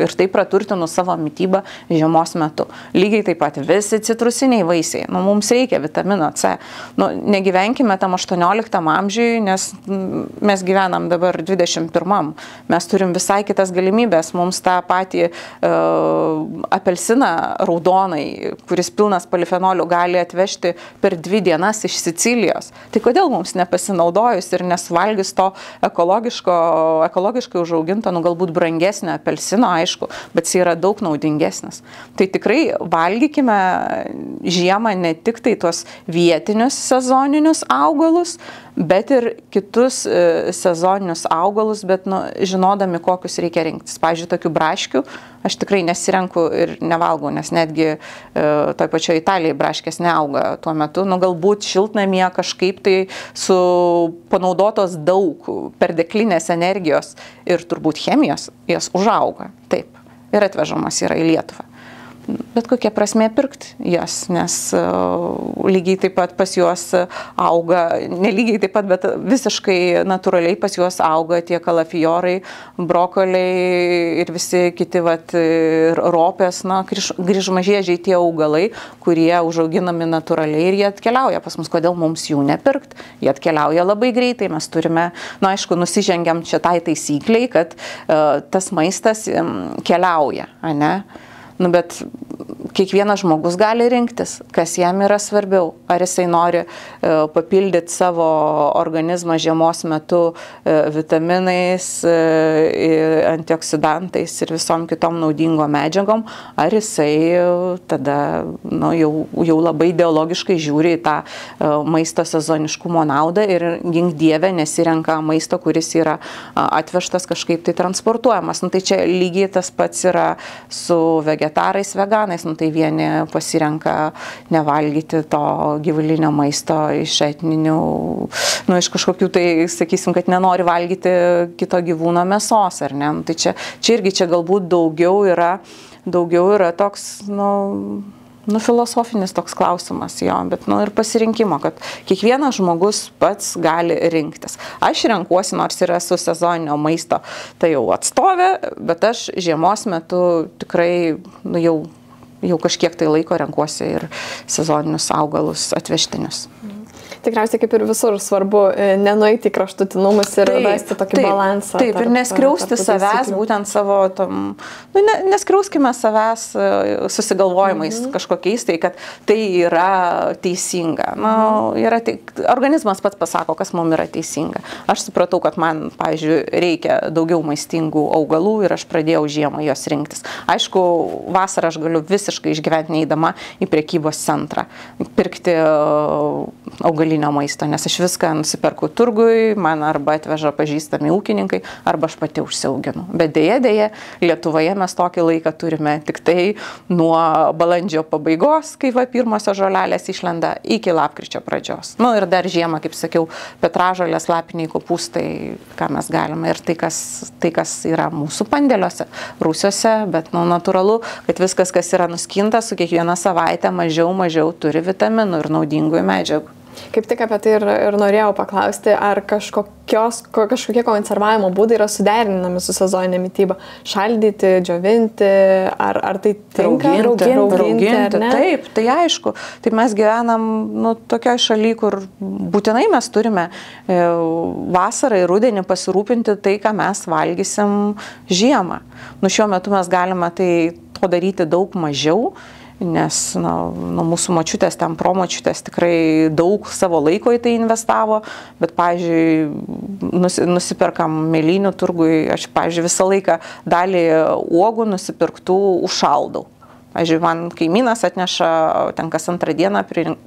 ir tai praturtinu savo mitybą žiemos metu. Lygiai taip pat visi citrusiniai vaisiai, mums reikia vitamino C. Negyvenkime tam 18 amžiui, nes mes gyvenam dabar 21. Mes turim visai kitas galimybės, mums tą patį apelsiną raudonai, kuris pilnas polifenolių gali atvežti per 2 dienas iš Sicilijos. Tai kodėl mums nepasinaudojus ir nesuvalgius to ekologiškai užauginto, galbūt brangesnio apelsino, aišku, bet jis yra daug naudingesnis. Tai tikrai valgykime žiemą ne tik tai tuos vietinius sezoninius augalus, bet ir kitus sezoninius augalus, bet žinodami, kokius reikia rinktis. Pavyzdžiui, tokių braškių aš tikrai nesirenku ir nevalgau, nes netgi toj pačioj Italijai braškės neauga tuo metu. Galbūt šiltnamyje kažkaip tai panaudotos daug perteklinės energijos ir turbūt chemijos, jos užauga. Taip, ir atvežamas yra į Lietuvą. Bet kokia prasmė pirkti jas, nes lygiai taip pat pas juos auga, ne lygiai taip pat, bet visiškai natūraliai pas juos auga tie kalafiorai, brokoliai ir visi kiti ropės, kryžmažiedžiai tie augalai, kurie užauginami natūraliai ir jie atkeliauja pas mus. Kodėl mums jų nepirkt? Jie atkeliauja labai greitai, mes turime, aišku, nusižengiam čia tai taisykliai, kad tas maistas keliauja, ne? Bet kiekvienas žmogus gali rinktis, kas jam yra svarbiau. Ar jisai nori papildyti savo organizmą žiemos metu vitaminais, antioksidantais ir visom kitom naudingom medžiagom, ar jisai tada jau labai ideologiškai žiūri į tą maisto sezoniškumo naudą ir gink dieve nesirenka maisto, kuris yra atvežtas kažkaip tai transportuojamas. Tai čia lygiai tas pats yra su vegetarais, veganais. Tai vieni pasirenka nevalgyti to gyvulinio maisto iš etninių, iš kažkokių tai, sakysim, kad nenori valgyti kito gyvūno mėsos, ar ne? Tai čia irgi galbūt daugiau yra toks, filosofinis toks klausimas, bet ir pasirinkimo, kad kiekvienas žmogus pats gali rinktis. Aš renkuosi, nors ir esu sezoninio maisto, tai jau atstovė, bet aš žiemos metu tikrai jau kažkiek tai laiko renkuosi ir sezoninius augalus atvežtinius. Tikriausiai kaip ir visur svarbu nenueiti į kraštutinumus ir rasti tokį balansą. Taip, ir neskriausti savęs, būtent savo neskriauskime savęs susigalvojimais kažkokiais, tai kad tai yra teisinga. Organizmas pats pasako, kas mums yra teisinga. Aš supratau, kad man, pavyzdžiui, reikia daugiau maistingų augalų ir aš pradėjau žiemą jos rinktis. Aišku, vasarą aš galiu visiškai išgyventi neįdama į prekybos centrą, pirkti augalinio maisto, nes aš viską nusiperku turgui, man arba atveža pažįstami ūkininkai, arba aš pati užsiauginu. Bet dėja, Lietuvoje mes tokį laiką turime tik tai nuo balandžio pabaigos, kai pirmosios žolelės išlenda, iki lapkričio pradžios. Ir dar žiemą, kaip sakiau, petražolės, lapiniai kopūstai, ką mes galime. Ir tai, kas yra mūsų pandėliuose, rūsiuose, bet natūralu, kad viskas, kas yra nuskinta, su kiekviena savaitė mažiau turi vitaminų ir naudingųjų medžiagų. Kaip tik apie tai ir norėjau paklausti, ar kažkokie konservavimo būdai yra suderinami su sezoninė mityba? Šaldyti, džiovinti, ar tai tinka? Rauginti, taip, tai aišku. Tai mes gyvenam tokioje šalyje, kur būtinai mes turime vasarą ir rudenį pasirūpinti tai, ką mes valgysim žiemą. Šiuo metu mes galime to daryti daug mažiau, nes mūsų močiutės, ten promočiutės tikrai daug savo laiko į tai investavo, bet, pavyzdžiui, nusiperkam mėlynių turgui, aš, pavyzdžiui, visą laiką dalį uogų nusipirktų užšaldau. Pavyzdžiui, man kaimynas atneša ten kas antrą dieną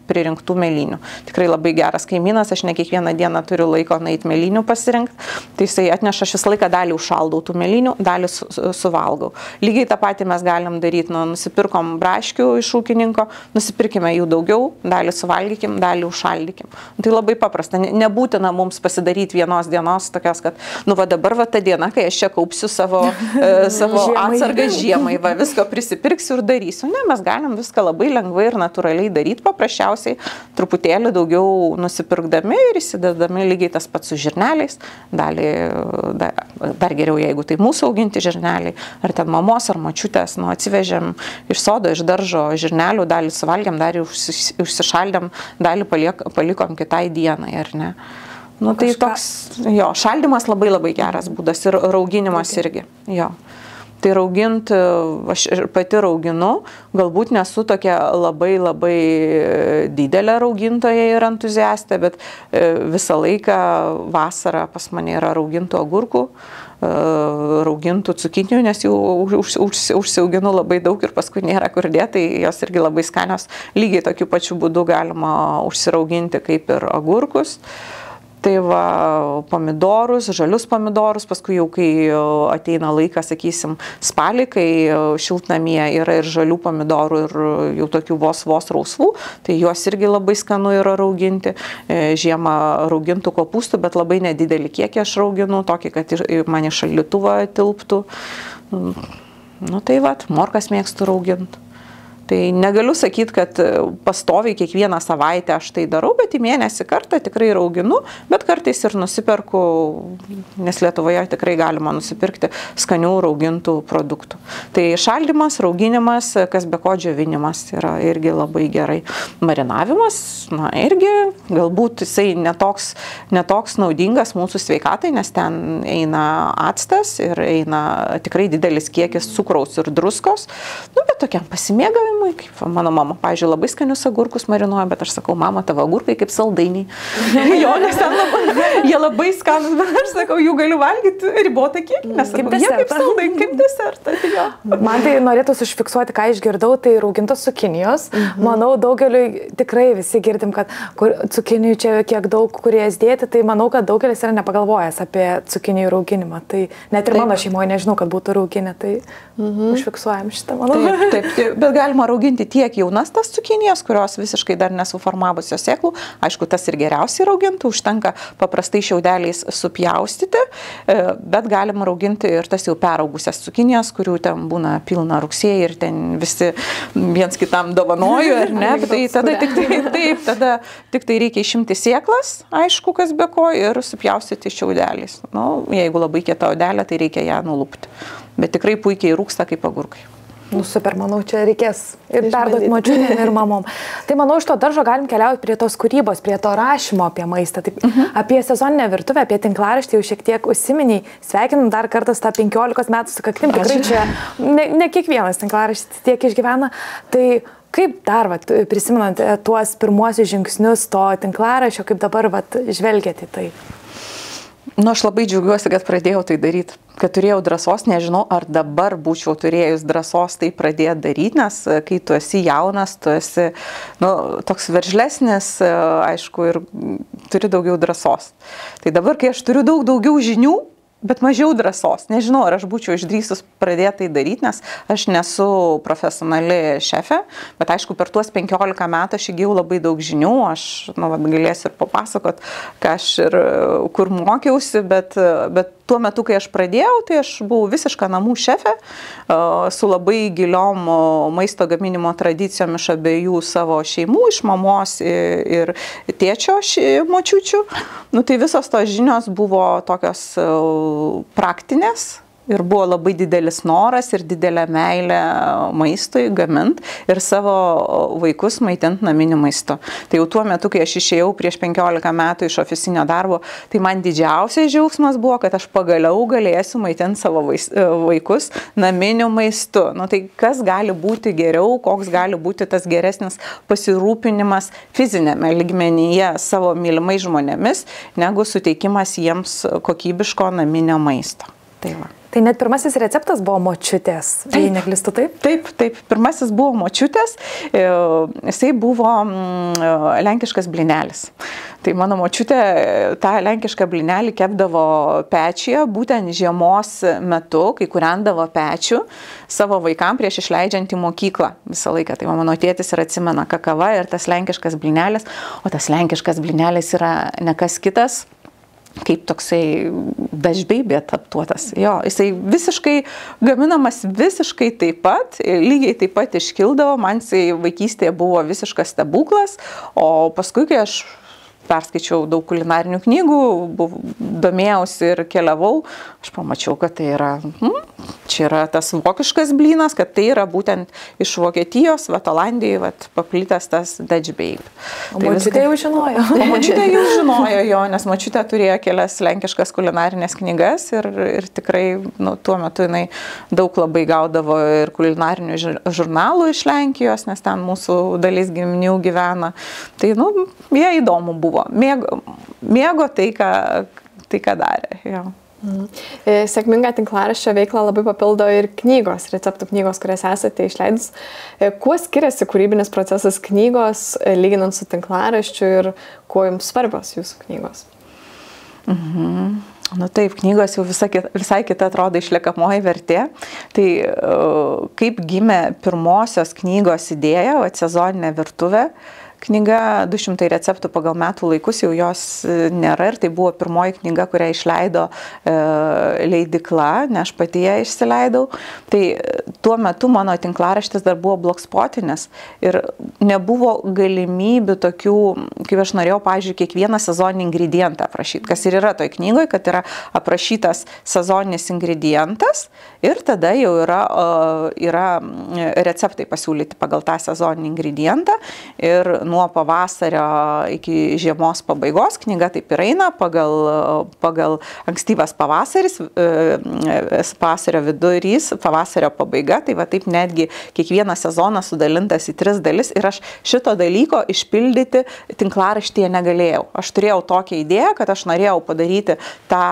pririnktų mėlynių. Tikrai labai geras kaimynas, aš ne kiekvieną dieną turiu laiko nueiti mėlynių pasirinkti. Tai jisai atneša, aš visą laiką dalį užšaldau tų mėlynių, dalį suvalgau. Lygiai tą patį mes galim daryti, nusipirkom braškių iš ūkininko, nusipirkime jų daugiau, dalį suvalgykim, dalį užšaldykim. Tai labai paprasta, nebūtina mums pasidaryti vienos dienos tokios, kad, dabar ta diena, kai aš čia kaupsiu savo atsargą žiemai, visko prisipirksiu ir darysiu. Ne, mes galim viską labai lengvai ir natūraliai daryti, paprasčiausiai truputėlį daugiau nusipirkdami ir įsidedami lygiai tas pats su žirneliais. Dar geriau, jeigu tai mūsų auginti žirneliai, ar ten mamos ar močiutės, atsivežėm iš sodo, iš daržo žirnelių, dalį suvalgiam, dalį užsišaldėm, dalį palikom kitai dienai, ar ne? Tai toks, šaldymas labai geras būdas ir rauginimas irgi, Tai rauginti, aš pati rauginu, galbūt nesu tokia labai didelė raugintoja ir entuziastė, bet visą laiką vasarą pas mane yra raugintų agurkų, raugintų cukinių, nes jų užsiauginu labai daug ir paskui nėra kur dėti, tai jos irgi labai skanios. Lygiai tokiu pačiu būdu galima užsirauginti kaip ir agurkus. Tai pomidorus, žalius pomidorus, paskui jau kai ateina laikas, sakysim, spalį, kai šiltnamyje yra ir žalių pomidorų ir jau tokių vos rausvų, tai juos irgi labai skanu yra rauginti. Žiemą raugintų kopūstų, bet labai nedidelį kiekį aš rauginu, tokį, kad man į šaldytuvą tilptų. Tai morkas mėgstu rauginti. Tai negaliu sakyti, kad pastoviai kiekvieną savaitę aš tai darau, bet į mėnesį kartą tikrai rauginu, bet kartais ir nusiperku, nes Lietuvoje tikrai galima nusipirkti skanių raugintų produktų. Tai šaldymas, rauginimas, kas be ko džiovinimas yra irgi labai gerai. Marinavimas, irgi galbūt jisai netoks naudingas mūsų sveikatai, nes ten eina actas ir eina tikrai didelis kiekis cukraus ir druskos, bet tokiam pasimėgavimui marinavimui, kaip mano mama, pavyzdžiui, labai skanius agurkus marinuoja, bet aš sakau, mama, tavo agurkai kaip saldainiai. Jo, nes ten jie labai skanus, bet aš sakau, jų galiu valgyti ribotą kiekį, nes jie kaip saldainiai, kaip desertą. Man tai norėtų užfiksuoti, ką išgirdau, tai raugintos cukinijos. Manau, daugeliu tikrai visi girdim, kad cukinijų čia kiek daug kurie dėti, tai manau, kad daugelis yra nepagalvojęs apie cukinijų rauginimą. Tai net ir mano šeimoje nežinau, kad būtų rauginė, tai užfiksuojam šitą, manau. Taip, bet galima rauginti tiek jaunas tas cukinijas, kurios visiškai dar nesuformavusios sėklų. Aišku, tas ir geriausiai rauginti, užtenka paprastai šiaudeliais supjaustyti, bet galima rauginti ir tas jau peraugusias cukinijas, kurių ten būna pilna rugsėjai ir ten visi viens kitam dovanoju, ar ne? Tai tada tik tai reikia išimti sėklas, aišku, kas be ko, ir supjaustyti šiaudeliais. Nu, jeigu labai kieta odelė, tai reikia ją nulupti. Bet tikrai puikiai rūksta kaip agurkai. Nu, super, manau, čia reikės ir perduoti močiutėm ir mamom. Tai manau, iš to daržo galim keliauti prie tos kūrybos, prie to rašymo apie maistą. Taip, apie sezoninę virtuvę, apie tinklaraštį jau šiek tiek užsiminiai. Sveikinam dar kartą tą 15 metų sukaktim. Tikrai čia ne kiekvienas tinklaraštis tiek išgyvena. Tai kaip dar, prisimenant tuos pirmuosius žingsnius to tinklaraščio, kaip dabar žvelgiate į tai? Nu, aš labai džiaugiuosi, kad pradėjau tai daryti, kad turėjau drąsos, nežinau, ar dabar būčiau turėjus drąsos tai pradėti daryti, nes kai tu esi jaunas, tu esi toks veržlesnis, aišku, ir turi daugiau drąsos. Tai dabar, kai aš turiu daugiau žinių, bet mažiau drąsos, nežinau, ar aš būčiau išdrįsus pradėti tai daryti, nes aš nesu profesionali šefė, bet aišku, per tuos 15 metų aš įgijau labai daug žinių, aš galėsiu ir papasakot, ką aš ir kur mokiausi, bet tuo metu, kai aš pradėjau, tai aš buvau visiška namų šefė, su labai giliom maisto gaminimo tradicijom iš abiejų savo šeimų, iš mamos ir tėčio močiučių. Nu, tai visos tos žinios buvo tokios praktinės ir buvo labai didelis noras ir didelė meilė maistui gamint ir savo vaikus maitinti naminiu maistu. Tai jau tuo metu, kai aš išėjau prieš 15 metų iš ofisinio darbo, tai man didžiausias džiaugsmas buvo, kad aš pagaliau galėsiu maitinti savo vaikus naminiu maistu. Nu, tai kas gali būti geriau, koks gali būti tas geresnis pasirūpinimas fizinėme lygmenyje savo mylimais žmonėmis, negu suteikimas jiems kokybiško naminio maisto. Tai va. Tai net pirmasis receptas buvo močiutės, jei neklystu, taip? Taip. Pirmasis buvo močiutės, jisai buvo lenkiškas blinelis. Tai mano močiutė tą lenkišką blinelį kepdavo pečyje, būtent žiemos metu, kai kūrendavo pečių savo vaikam prieš išleidžiant į mokyklą visą laiką. Tai mano tėtis ir atsimena kakava ir tas lenkiškas blinelis, o tas lenkiškas blinelis yra ne kas kitas, kaip toksai dažbeibė adaptuotas. Jo, jisai visiškai gaminamas visiškai taip pat, lygiai taip pat iškildavo, man jisai vaikystėje buvo visiškas stebuklas, o paskui, kai aš perskaičiau daug kulinarinių knygų, domėjausi ir keliavau, aš pamačiau, kad tai yra, čia yra tas vokiškas blynas, kad tai yra būtent iš Vokietijos, Olandijai, paplitęs tas dažbeib. O močiutė jau žinojo. O močiutė jau žinojo jo, nes močiutė turėjo kelias lenkiškas kulinarinės knygas ir tikrai tuo metu jinai daug labai gaudavo ir kulinarinių žurnalų iš Lenkijos, nes ten mūsų dalis giminių gyvena. Tai, jie įdomu buvo. Mėgo tai, ką darė. Jo. Sėkmingą tinklaraščio veiklą labai papildo ir knygos, receptų knygos, kurias esate išleidus. Kuo skiriasi kūrybinis procesas knygos, lyginant su tinklaraščiu ir kuo jums svarbios jūsų knygos? Nu taip, knygos jau visai kita atrodo išliekamoji vertė. Tai kaip gimė pirmosios knygos idėja, sezoninė virtuvė, knyga 200 receptų pagal metų laikus, jau jos nėra ir tai buvo pirmoji knyga, kurią išleido leidykla, ne aš pati ją išsileidau. Tai tuo metu mano tinklaraštis dar buvo blogspotinis ir nebuvo galimybių tokių, kaip aš norėjau, pavyzdžiui, kiekvieną sezoninį ingredientą aprašyti, kas ir yra toj knygoje, kad yra aprašytas sezoninis ingredientas ir tada jau yra receptai pasiūlyti pagal tą sezoninį ingredientą ir nuo pavasario iki žiemos pabaigos, knyga taip ir eina pagal ankstyvas pavasaris, pavasario vidurys, pavasario pabaiga, tai va taip netgi kiekvienas sezonas sudalintas į 3 dalis ir aš šito dalyko išpildyti tinklaraštyje negalėjau. Aš turėjau tokią idėją, kad aš norėjau padaryti tą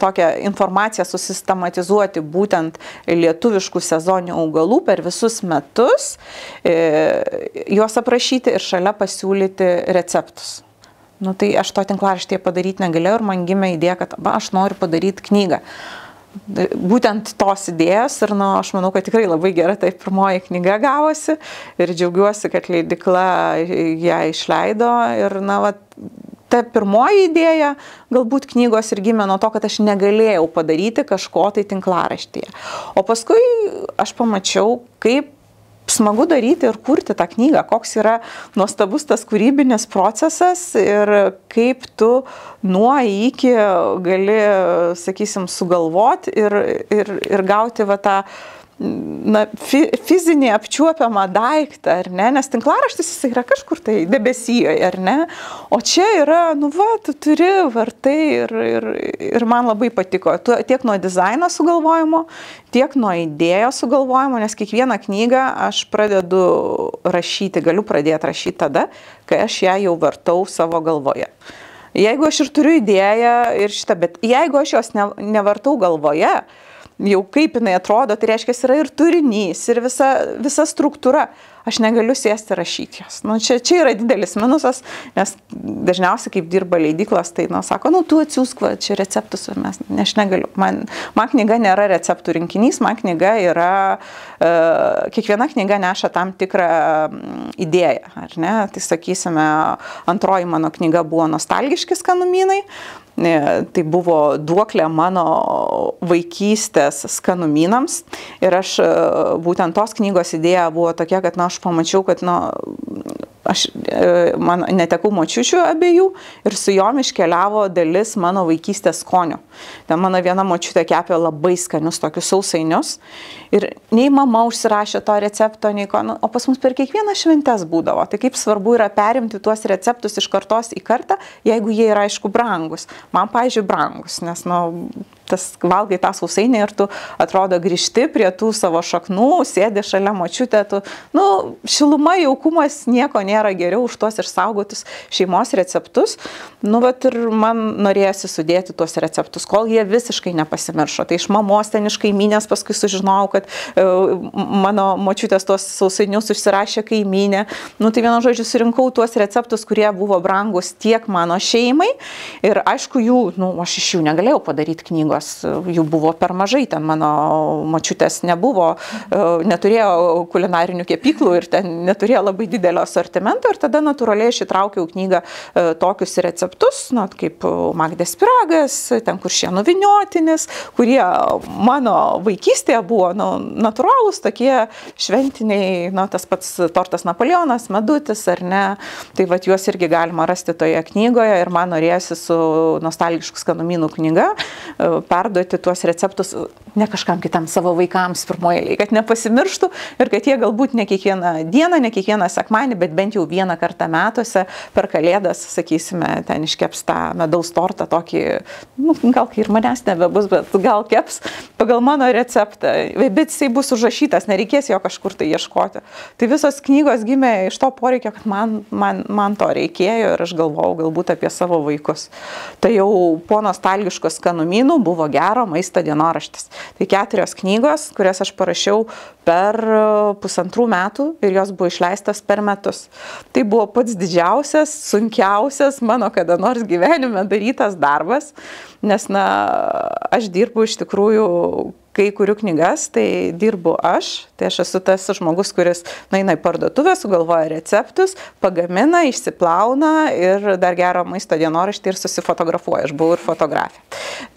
tokią informaciją susistematizuoti būtent lietuviškų sezoninių augalų per visus metus, juos aprašyti ir šalia pasiūlyti receptus. Nu, tai aš to tinklaraštyje padaryti negalėjau ir man gimė idėja, kad aš noriu padaryti knygą. Būtent tos idėjos ir aš manau, kad tikrai labai gera tai pirmoji knyga gavosi ir džiaugiuosi, kad leidykla ją išleido ir ta pirmoji idėja galbūt knygos ir gimė nuo to, kad aš negalėjau padaryti kažko tai tinklaraštyje. O paskui aš pamačiau, kaip smagu daryti ir kurti tą knygą, koks yra nuostabus tas kūrybinis procesas ir kaip tu nuo iki gali, sakysim, sugalvoti ir gauti tą fizinį apčiuopiamą daiktą, ar ne? Nes tinklaraštis jis yra kažkur tai debesijoje, ar ne? O čia yra, tu turi vartai ir man labai patiko. Tiek nuo dizaino sugalvojimo, tiek nuo idėjos sugalvojimo, nes kiekvieną knygą aš pradedu rašyti, galiu pradėti rašyti tada, kai aš ją jau vartau savo galvoje. Jeigu aš ir turiu idėją ir šitą, bet jeigu aš jos nevartau galvoje, jau kaip jinai atrodo, tai reiškia, yra ir turinys, ir visa struktūra. Aš negaliu sėsti rašyti jos. Čia yra didelis minusas, nes dažniausiai, kaip dirba leidyklos, tai sako, tu atsiųsk čia receptus, aš negaliu. Man knyga nėra receptų rinkinys, man knyga yra, kiekviena knyga neša tam tikrą idėją, ar ne? Tai sakysime, antroji mano knyga buvo nostalgiški skanumynai. Tai buvo duoklė mano vaikystės skanumynams ir aš būtent tos knygos idėja buvo tokia, kad aš pamačiau, kad man netekau močiučių abiejų ir su jom iškeliavo dalis mano vaikystės skonių. Ten mano viena močiutė kepė labai skanius tokius sausainius ir nei mama užsirašė to recepto, nei ko, o pas mus per kiekvieną šventes būdavo. Tai kaip svarbu yra perimti tuos receptus iš kartos į kartą, jeigu jie yra, aišku, brangus. Man, pavyzdžiui, brangus, nes, valgai tą sausainį ir tu atrodo grįžti prie tų savo šaknų, sėdi šalia močiutė, šiluma, jaukumas, nieko nėra geriau už tuos išsaugotus šeimos receptus. Ir man norėjosi sudėti tuos receptus, kol jie visiškai nepasimiršo. Tai iš mamos ten, iš kaimynės paskui sužinojau, kad mano močiutės tuos sausainius užsirašė kaimynė. Tai vienu žodžiu surinkau tuos receptus, kurie buvo brangus tiek mano šeimai ir aišku, aš iš jų negalėjau padaryti knygos. Jų buvo per mažai, ten mano močiutės neturėjo kulinarinių kepyklų ir ten neturėjo labai didelio asortimento ir tada natūraliai aš įtraukiau knygą tokius receptus, kaip Magdės pyragas, ten kuršienų vyniotinis, kurie mano vaikystėje buvo natūralūs, tokie šventiniai, tas pats tortas Napoleonas, medutis ar ne, tai juos irgi galima rasti toje knygoje ir man norėjosi su nostalgiškų skanumynų knyga perduoti tuos receptus ne kažkam kitam, savo vaikams pirmoje eilėje, kad nepasimirštų ir kad jie galbūt ne kiekvieną dieną, ne kiekvieną sekmanį, bet bent jau vieną kartą metuose per Kalėdas, sakysime, ten iškeps tą medaus tortą tokį, gal kai ir manęs nebebus, bet gal keps pagal mano receptą, bet jisai bus užrašytas, nereikės jo kažkur tai ieškoti. Tai visos knygos gimė iš to poreikio, kad man to reikėjo ir aš galvojau galbūt apie savo vaikus. Tai jau po nostalgiškos skanumynų buvo gero maisto dienoraštis. Tai 4 knygos, kurias aš parašiau per 1,5 metų ir jos buvo išleistos per metus. Tai buvo pats didžiausias, sunkiausias mano kada nors gyvenime darytas darbas, nes aš dirbu iš tikrųjų, kai kuriu knygas, tai dirbu aš, tai aš esu tas žmogus, kuris eina į parduotuvę, sugalvoja receptus, pagamina, išsiplauna ir dar gero maisto dienoraštį ir susifotografuoja. Aš buvau ir fotografė.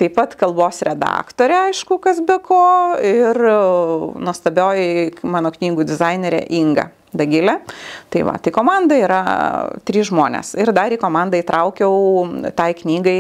Taip pat kalbos redaktorė, aišku, kas be ko, ir nuostabioji mano knygų dizainerė Inga Dagilė. Tai komanda yra 3 žmonės. Ir dar į komandą įtraukiau tai knygai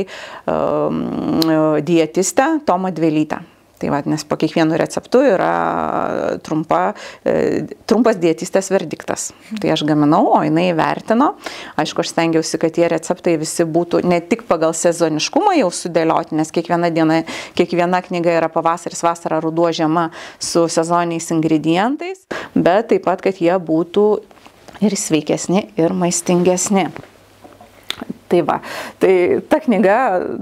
dietistę Tomą Dvielytę. Tai va, nes po kiekvienu receptu yra trumpas dietistės verdiktas. Tai aš gaminau, o jinai vertino. Aišku, aš stengiausi, kad tie receptai visi būtų ne tik pagal sezoniškumą jau sudėlioti, nes kiekviena knyga yra pavasaris, vasara, ruduo, žiema su sezoniniais ingredientais, bet taip pat, kad jie būtų ir sveikesni, ir maistingesni. Tai va, tai ta knyga,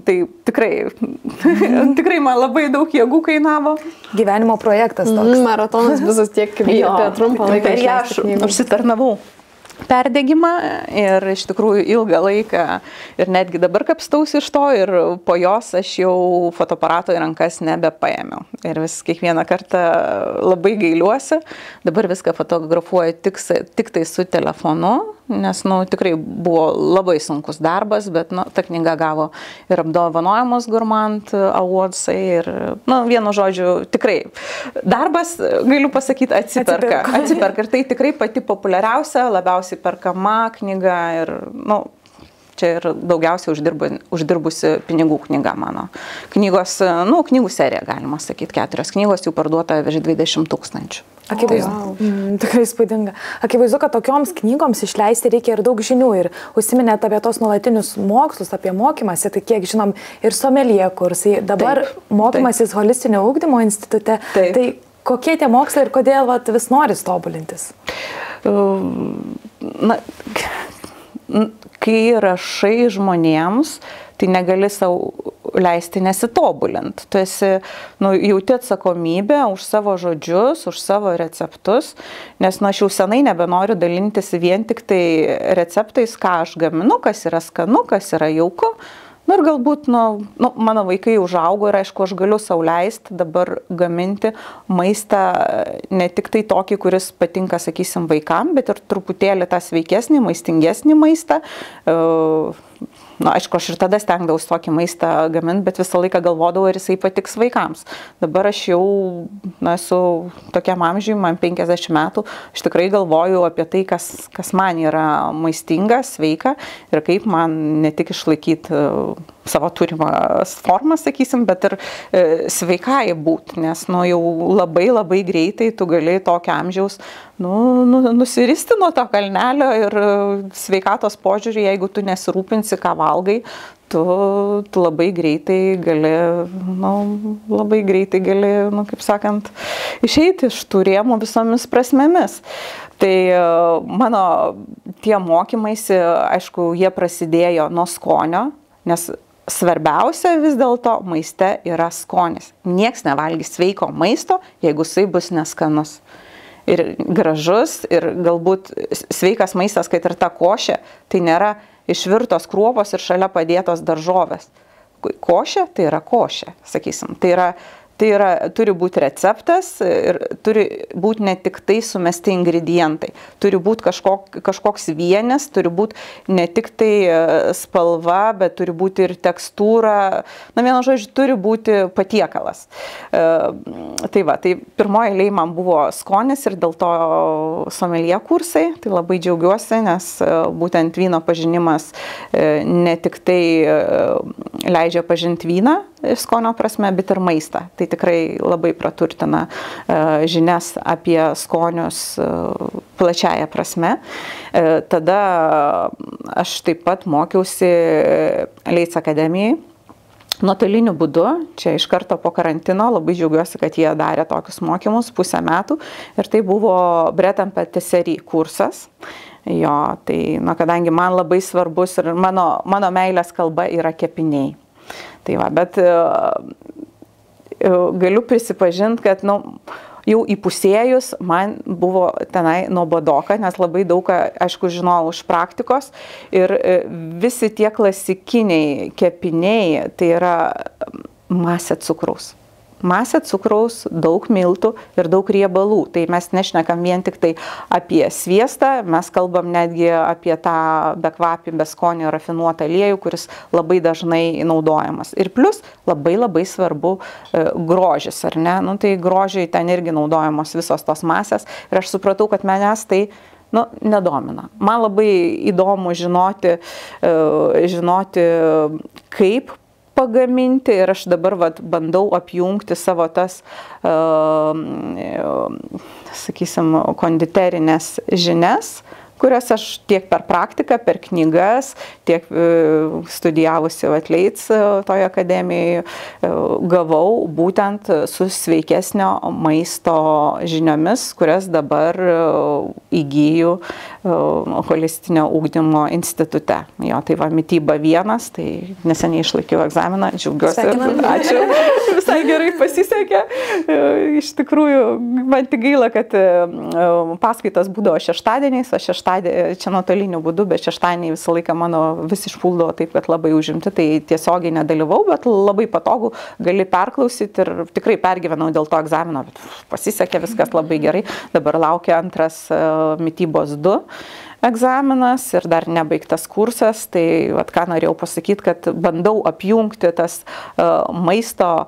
tai tikrai man labai daug jėgų kainavo. Gyvenimo projektas toks. Maratonas visas tiek apie trumpą laiką. Per ją aš užsitarnavau perdegimą ir iš tikrųjų ilgą laiką ir netgi dabar kapstausi iš to ir po jos aš jau fotoaparato į rankas nebepaėmiau. Ir vis kiekvieną kartą labai gailiuosi, dabar viską fotografuoju tik tai su telefonu, nes tikrai buvo labai sunkus darbas, bet ta knyga gavo ir apdovanojimus Gourmand Awardsai ir, vienu žodžiu, tikrai darbas, galiu pasakyti, atsiperka. Ir tai tikrai pati populiariausia, labiausiai perkama knyga ir, čia ir daugiausiai uždirbusi pinigų knyga mano. Knygų serija, galima sakyti, 4 knygos jau parduota virš 20 000. Tikrai įspūdinga. Akivaizdu, kad tokioms knygoms išleisti reikia ir daug žinių. Ir užsiminėte apie tos nuolatinius mokslus, apie mokymąsi, tai kiek žinom, ir somelie kursai. Dabar mokymasis holistinio ugdymo institute. Tai kokie tie mokslai ir kodėl vis noris tobulintis? Kai rašai žmonėms, tai negali savo leisti nesitobulint. Tu jauti atsakomybę už savo žodžius, už savo receptus, nes aš jau senai nebenoriu dalintis vien tik tai receptais, ką aš gaminu, kas yra skanu, kas yra jauku. Ir galbūt mano vaikai užaugo ir aišku, aš galiu sau leisti dabar gaminti maistą ne tik tai tokį, kuris patinka, sakysim, vaikam, bet ir truputėlį tą sveikesnį, maistingesnį maistą. Aišku, aš ir tada stengdavausi tokį maistą gaminti, bet visą laiką galvodavau, ar jisai patiks vaikams. Dabar aš jau esu tokiam amžiui, man 50 metų, aš tikrai galvoju apie tai, kas man yra maistinga, sveika ir kaip man ne tik išlaikyti savo turimą formą, sakysim, bet ir sveikai būti, nes jau labai greitai tu gali tokio amžiaus nusiristi nuo to kalnelio ir sveikatos požiūrį, jeigu tu nesirūpinsi, ką valgai, tu labai greitai gali, kaip sakant, išeiti iš tų rėmų visomis prasmėmis. Tai mano tie mokymaisi, aišku, jie prasidėjo nuo skonio, nes svarbiausia vis dėlto maiste yra skonis. Nieks nevalgys sveiko maisto, jeigu jisai bus neskanus. Ir gražus, ir galbūt sveikas maistas, kad ir ta košė, tai nėra išvirtos kruopos ir šalia padėtos daržovės. Košė tai yra košė, sakysim. Tai turi būti receptas ir turi būti ne tik tai sumesti ingredientai. Turi būti kažkoks vienis, turi būti ne tik tai spalva, bet turi būti ir tekstūra. Vienu žodžiu, turi būti patiekalas. Tai pirmoji eilėje man buvo skonis ir dėl to somelie kursai. Tai labai džiaugiuosi, nes būtent vyno pažinimas ne tik tai leidžia pažinti vyną skonio prasme, bet ir maistą. Tai tikrai labai praturtina žinias apie skonius plačiaja prasme. Tada aš taip pat mokiausi Leits akademijai nuotoliniu būdu. Čia iš karto po karantino labai džiaugiuosi, kad jie darė tokius mokymus 1,5 metų. Ir tai buvo Bread and Patisserie kursas. Jo, tai kadangi man labai svarbus ir mano meilės kalba yra kepiniai. Tai va, bet galiu prisipažinti, kad jau įpusėjus man buvo tenai nuobodoka, nes labai daug, aišku, žinojau iš praktikos ir visi tie klasikiniai kepiniai, tai yra masė cukraus. Masė cukraus, daug miltų ir daug riebalų. Tai mes nešnekam vien tik tai apie sviestą, mes kalbam netgi apie tą bekvapį, beskonį rafinuotą aliejų, kuris labai dažnai naudojamas. Ir plus labai svarbu grožis, ar ne? Tai grožiai ten irgi naudojamos visos tos masės. Ir aš supratau, kad manęs tai nedomina. Man labai įdomu žinoti, kaip pagaminti ir aš dabar bandau apjungti savo tas, sakysim, konditerinės žinias, kurias aš tiek per praktiką, per knygas, tiek studijavusi Leits toje akademijoje gavau būtent su sveikesnio maisto žiniomis, kurias dabar įgyju holistinio ugdymo institute. Jo, tai va, mityba 1, tai neseniai išlaikiau egzaminą, džiaugiuosi. Ačiū, visai gerai pasisekė. Iš tikrųjų, man tik gaila, kad paskaitos būdavo šeštadieniais, o čia nuotoliniu būdu, bet šeštadieniai visą laiką mano vis išpuldavo taip, kad labai užimti, tai tiesiogiai nedalyvau, bet labai patogu, gali perklausyti ir tikrai pergyvenau dėl to egzamino, bet pasisekė viskas labai gerai. Dabar laukia antras mitybos 2 egzaminas ir dar nebaigtas kursas, tai ką norėjau pasakyti, kad bandau apjungti tas maisto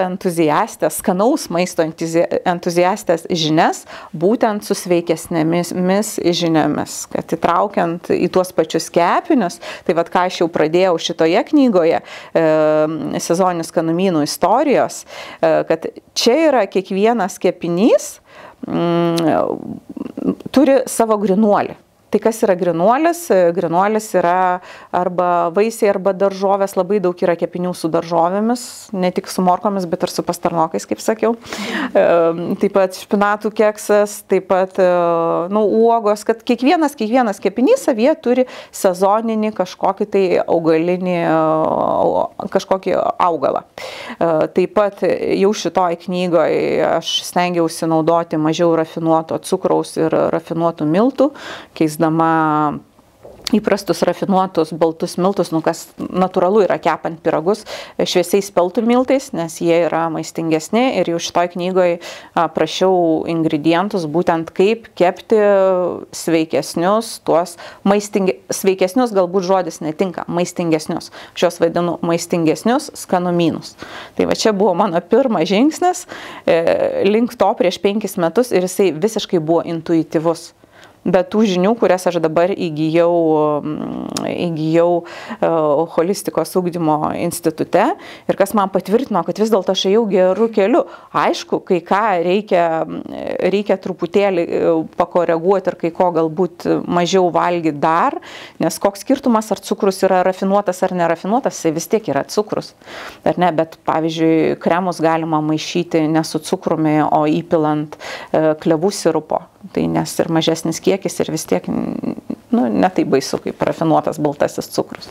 entuziastės, skanaus maisto entuziastės žinias, būtent su sveikesnėmis žiniomis, kad įtraukiant į tuos pačius kepinius, tai ką aš jau pradėjau šitoje knygoje, sezoninių skanumynų istorijos, kad čia yra kiekvienas kepinys, turi savo grinuolį. Tai kas yra grinuolis? Grinuolis yra arba vaisiai, arba daržovės, labai daug yra kepinių su daržovėmis, ne tik su morkomis, bet ir su pastarnokais, kaip sakiau. Taip pat špinatų keksas, taip pat uogos, kad kiekvienas kepinys savyje turi sezoninį kažkokį tai augalinį, kažkokį augalą. Taip pat jau šitoj knygoje aš stengiausi naudoti mažiau rafinuoto cukraus ir rafinuotų miltų, keisdama įprastus rafinuotus baltus miltus, kas natūralu yra kepant pyragus, šviesiais speltų miltais, nes jie yra maistingesni ir jau šitoj knygoje prašiau ingredientus, būtent kaip kepti sveikesnius, sveikesnius galbūt žodis netinka, maistingesnius. Šios vadinu maistingesnius skanumynus. Tai va čia buvo mano pirmas žingsnis link to prieš 5 metus ir jisai visiškai buvo intuityvus. Bet tų žinių, kurias aš dabar įgyjau holistikos ugdymo institute ir kas man patvirtino, kad vis dėlto aš ėjau gerų kelių. Aišku, kai ką reikia truputėlį pakoreguoti ir kai ko galbūt mažiau valgyti dar, nes koks skirtumas, ar cukrus yra rafinuotas ar nerafinuotas, tai vis tiek yra cukrus. Ar ne? Bet pavyzdžiui, kremus galima maišyti ne su cukrumi, o įpilant klevų sirupo. Tai nes ir mažesnis kiekis ir vis tiek ne taip baisu kaip rafinuotas baltasis cukrus.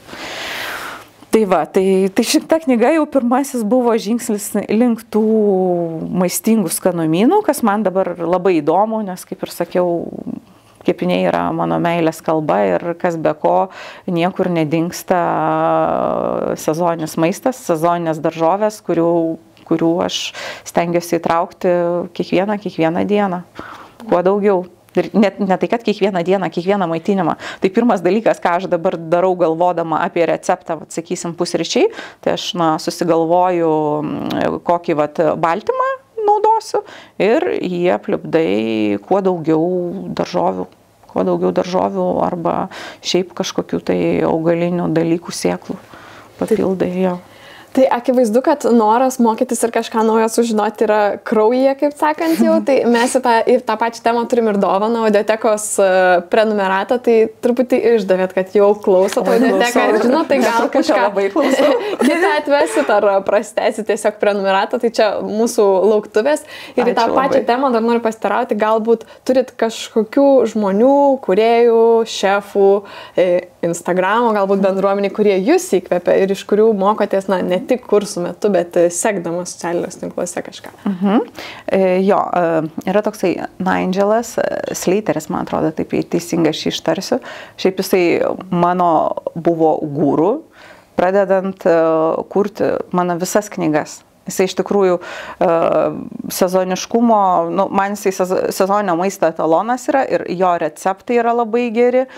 Tai va, tai šita knyga jau pirmasis buvo žingsnis link tų maistingų skanumynų, kas man dabar labai įdomu, nes kaip ir sakiau, kepiniai yra mano meilės kalba ir kas be ko niekur nedingsta sezoninis maistas, sezoninės daržovės, kurių aš stengiuosi įtraukti kiekvieną dieną. Kuo daugiau. Ir ne tai, kad kiekvieną dieną, kiekvieną maitinimą. Tai pirmas dalykas, ką aš dabar darau galvodama apie receptą, sakysim, pusryčiai, tai aš susigalvoju, kokį baltymą naudosiu ir jį aplipdai kuo daugiau daržovių arba šiaip kažkokių tai augalinių dalykų, sėklų papildai jo. Tai akivaizdu, kad noras mokytis ir kažką naujo sužinoti yra kraujyje, kaip sakant jau, tai mes į tą pačią temą turim ir dovaną, audiotekos prenumeratą, tai truputį išdavėt, kad jau klausot audioteką ir žinot, tai gal kažką kitą atvesit ar prastėsit tiesiog prenumeratą, tai čia mūsų lauktuvės. Ir į tą pačią temą dar noriu pasitarauti, galbūt turit kažkokių žmonių, kūrėjų, šefų, Instagramo, galbūt bendruomeniai, kurie jūs įkvepia ir iš kurių mokotės, ne tik kursų metu, bet sekdamas socialiniuose tinkluose kažką. Jo, yra toksai Nigelas Slateris, man atrodo, taip teisingai aš ištarsiu. Šiaip jisai mano buvo guru, pradedant kurti mano visas knygas. Jisai iš tikrųjų sezoniškumo, man jisai sezoninio maisto etalonas yra ir jo receptai yra labai geri.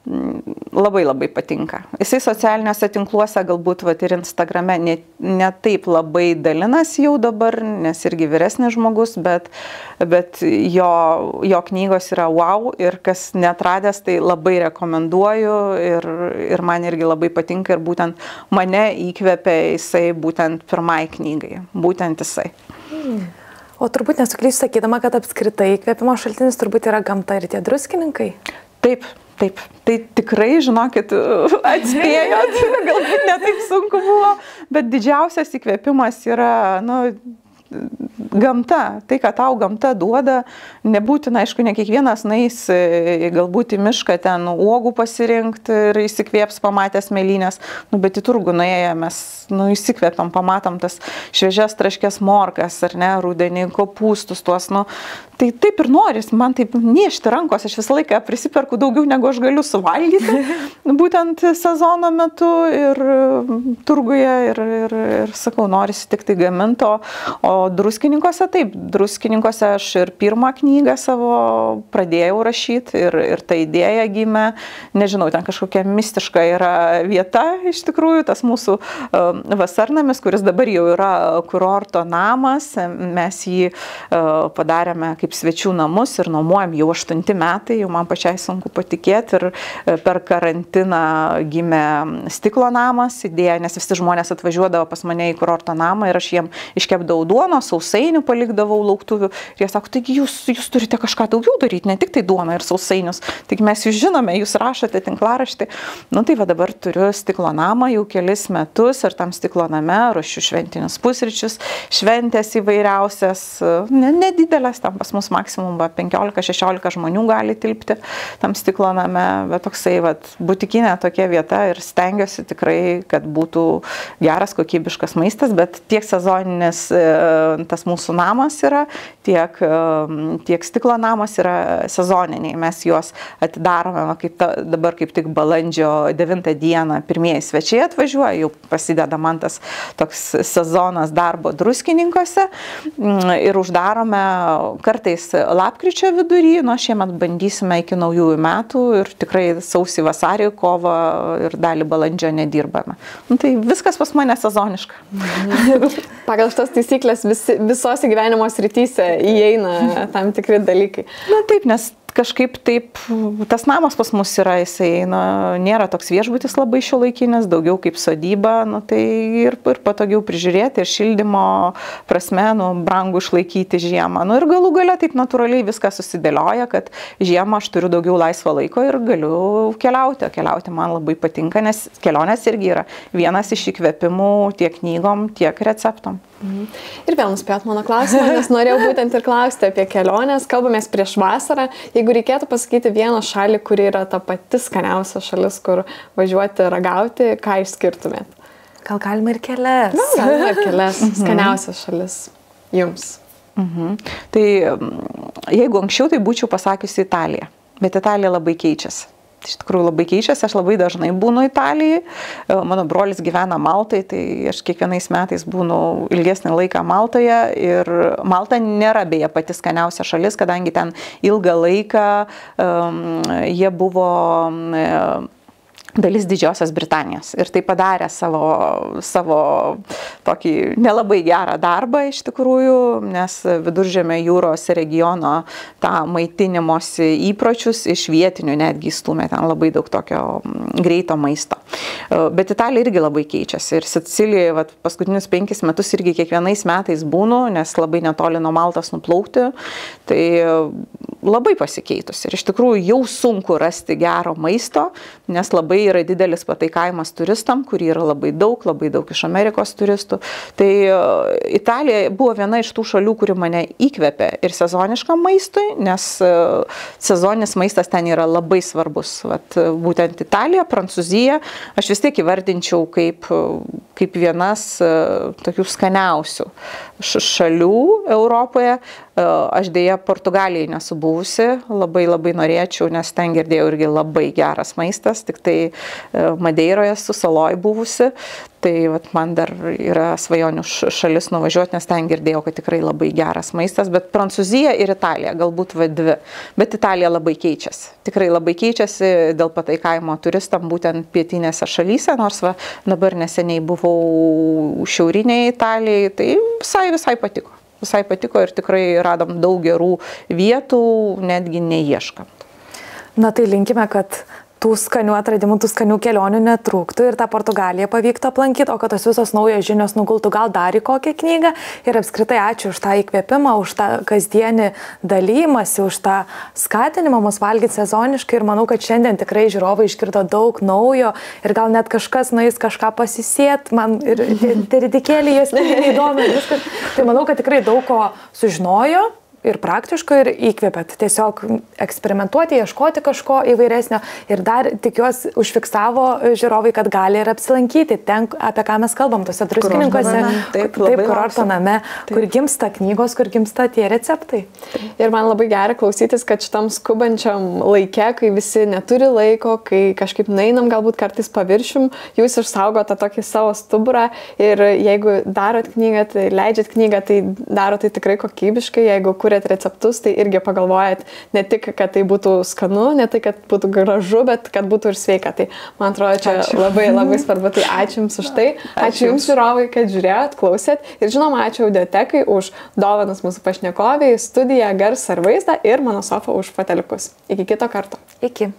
labai labai patinka. Jisai socialiniuose tinkluose galbūt ir Instagrame ne taip labai dalinasi jau dabar, nes irgi vyresnis žmogus, bet jo knygos yra wow ir kas netradęs, tai labai rekomenduoju ir man irgi labai patinka ir būtent mane įkvėpė jisai būtent pirmai knygai, būtent jisai. O turbūt nesuklysiu sakydama, kad apskritai įkvėpimo šaltinis turbūt yra gamta ir tie druskininkai? Taip. Tai tikrai, žinokit, atspėjot, galbūt ne taip sunku buvo, bet didžiausias įkvėpimas yra, gamta, tai, ką tau gamta duoda, nebūtina, aišku, ne kiekvienas nais galbūt į mišką ten uogų pasirinkti ir įsikvėps pamatęs mėlynės, bet į turgų nuėję mes įsikvėpam, pamatom tas šviežias traškės morkas, ar ne, rudenį kopūstus tuos, tai taip ir noris, man taip niešti rankos, aš visą laiką prisiperku daugiau negu aš galiu suvalgyti, būtent sezono metu ir turguje ir sakau, norisi tik tai gaminto, o druskininkuose taip, druskininkuose aš ir pirmą knygą savo pradėjau rašyti ir ta idėja gimė, nežinau, ten kažkokia mistiška yra vieta iš tikrųjų, tas mūsų vasarnamis, kuris dabar jau yra kurorto namas, mes jį padarėme kaip svečių namus ir nuomojam jau 8 metai, jau man pačiai sunku patikėti ir per karantiną gimė stiklo namas, idėja, nes visi žmonės atvažiuodavo pas mane į kurorto namą ir aš jiem iškepdavau duoną, sausainių palikdavau lauktuvių ir jie sako, taigi jūs turite kažką daugiau daryti, ne tik tai duoną ir sausainius, taigi mes jūs žinome, jūs rašote tinklaraštį. Tai va dabar turiu stiklo namą jau kelis metus ir tam stiklo name ruošiu šventinius pusryčius, šventės įvairiausias, nedidelės, tam pas mus maksimum 15-16 žmonių gali tilpti tam stiklo name, bet toksai butikinė tokia vieta ir stengiuosi tikrai, kad būtų geras, kokybiškas maistas, bet tiek sezoninis tas mūsų namas yra, tiek stiklo namas yra sezoniniai. Mes juos atidarome, dabar kaip tik balandžio 9 dieną pirmieji svečiai atvažiuoja, jau prasideda man tas toks sezonas darbo druskininkuose ir uždarome kartais lapkričio vidury, šiemet bandysime iki naujųjų metų ir tikrai sausį, vasarį, kovą ir dalį balandžio nedirbame. Tai viskas pas mane sezoniška. Pagal šitas taisyklės visose gyvenimo srityse įeina tam tikri dalykai. Taip, nes kažkaip taip, tas namas pas mus yra, jisai nėra toks viešbutis labai šiuolaikinis, daugiau kaip sodyba, tai ir patogiau prižiūrėti, ir šildymo prasme, brangu išlaikyti žiemą. Ir galų gale taip natūraliai viskas susidėlioja, kad žiemą aš turiu daugiau laisvo laiko ir galiu keliauti. Keliauti man labai patinka, nes kelionės irgi yra vienas iš įkvėpimų tiek knygom, tiek receptom. Ir vėl nuspėjot mano klausimą, nes norėjau būtent ir klausti apie keliones, kalbamės prieš vasarą. Jeigu reikėtų pasakyti vieną šalį, kuri yra ta pati skaniausia šalis, kur važiuoti, ragauti, ką išskirtumėt? Gal galima ir kelias? Galima ir kelias skaniausias šalis jums. Tai jeigu anksčiau, tai būčiau pasakiusi Italiją, bet Italija labai keičiasi. Iš tikrųjų labai keičiasi, aš labai dažnai būnu Italijai, mano brolis gyvena Maltai, tai aš kiekvienais metais būnu ilgesnį laiką Maltoje ir Malta nėra beje pati skaniausia šalis, kadangi ten ilgą laiką jie buvo dalis Didžiosios Britanijos ir tai padarė savo tokį nelabai gerą darbą iš tikrųjų, nes Viduržemio jūros regiono tą maitinimosi įpročius iš vietinių netgi įstūmė, ten labai daug tokio greito maisto. Bet Italija irgi labai keičiasi ir Sicilijoje paskutinius 5 metus irgi kiekvienais metais būnu, nes labai netoli nuo Maltos nuplaukti, tai labai pasikeitusi ir iš tikrųjų jau sunku rasti gero maisto, nes labai yra didelis pataikavimas turistam, kurį yra labai daug iš Amerikos turistų. Tai Italija buvo viena iš tų šalių, kuri mane įkvėpė ir sezoniškam maistui, nes sezoninis maistas ten yra labai svarbus. Būtent Italija, Prancūzija, aš vis tiek įvardinčiau kaip vienas tokių skaniausių šalių Europoje. Aš dėja Portugalijai nesu buvusi, labai norėčiau, nes ten girdėjau irgi labai geras maistas, tik tai Madeiroje su saloj buvusi. Tai vat, man dar yra svajonių šalis nuvažiuoti, nes ten girdėjau, kad tikrai labai geras maistas, bet Prancūzija ir Italija galbūt dvi, bet Italija labai keičiasi. Tikrai labai keičiasi dėl pataikavimo turistam būtent pietinėse šalyse, nors dabar neseniai buvau šiaurinėje Italijai, tai visai patiko. Visai patiko ir tikrai radom daug gerų vietų, netgi neieškant. Na tai linkime, kad tų skanių atradimų, tų skanių kelionių netrūktų ir tą Portugaliją pavyktų aplankyti, o kad tos visos naujos žinios nugultų gal dar į kokią knygą. Ir apskritai ačiū už tą įkvėpimą, už tą kasdienį dalymąsi, už tą skatinimą mus valgyti sezoniškai. Ir manau, kad šiandien tikrai žiūrovai išgirdo daug naujo ir gal net kažkas nueis kažką pasisėt, man ir ridikėlį jos neįdomi viskas. Tai manau, kad tikrai daug ko sužinojo. Ir praktiškai, ir įkvėpėt. Tiesiog eksperimentuoti, ieškoti kažko įvairesnio. Ir dar tikiuosi užfiksavo žiūrovai, kad gali ir apsilankyti ten, apie ką mes kalbam, tose Druskininkuose, taip kurorto name, kur gimsta knygos, kur gimsta tie receptai. Ir man labai gera klausytis, kad šitam skubančiam laike, kai visi neturi laiko, kai kažkaip nainam galbūt kartais paviršim, jūs išsaugote tokį savo stuburą ir jeigu darot knygą, tai leidžiat knygą, tai darot tai tikrai kokybiškai, jeigu receptus, tai irgi pagalvojat ne tik, kad tai būtų skanu, ne tai, kad būtų gražu, bet kad būtų ir sveika. Tai man atrodo, čia labai svarbu. Tai ačiū Jums už tai. Ačiū Jums, žiūrovai, kad žiūrėjot, klausėt. Ir žinoma, ačiū Audiotekai už dovanas mūsų pašnekoviai, studiją, garsą ir vaizdą ir mano sofą už foteliukus. Iki kito karto. Iki.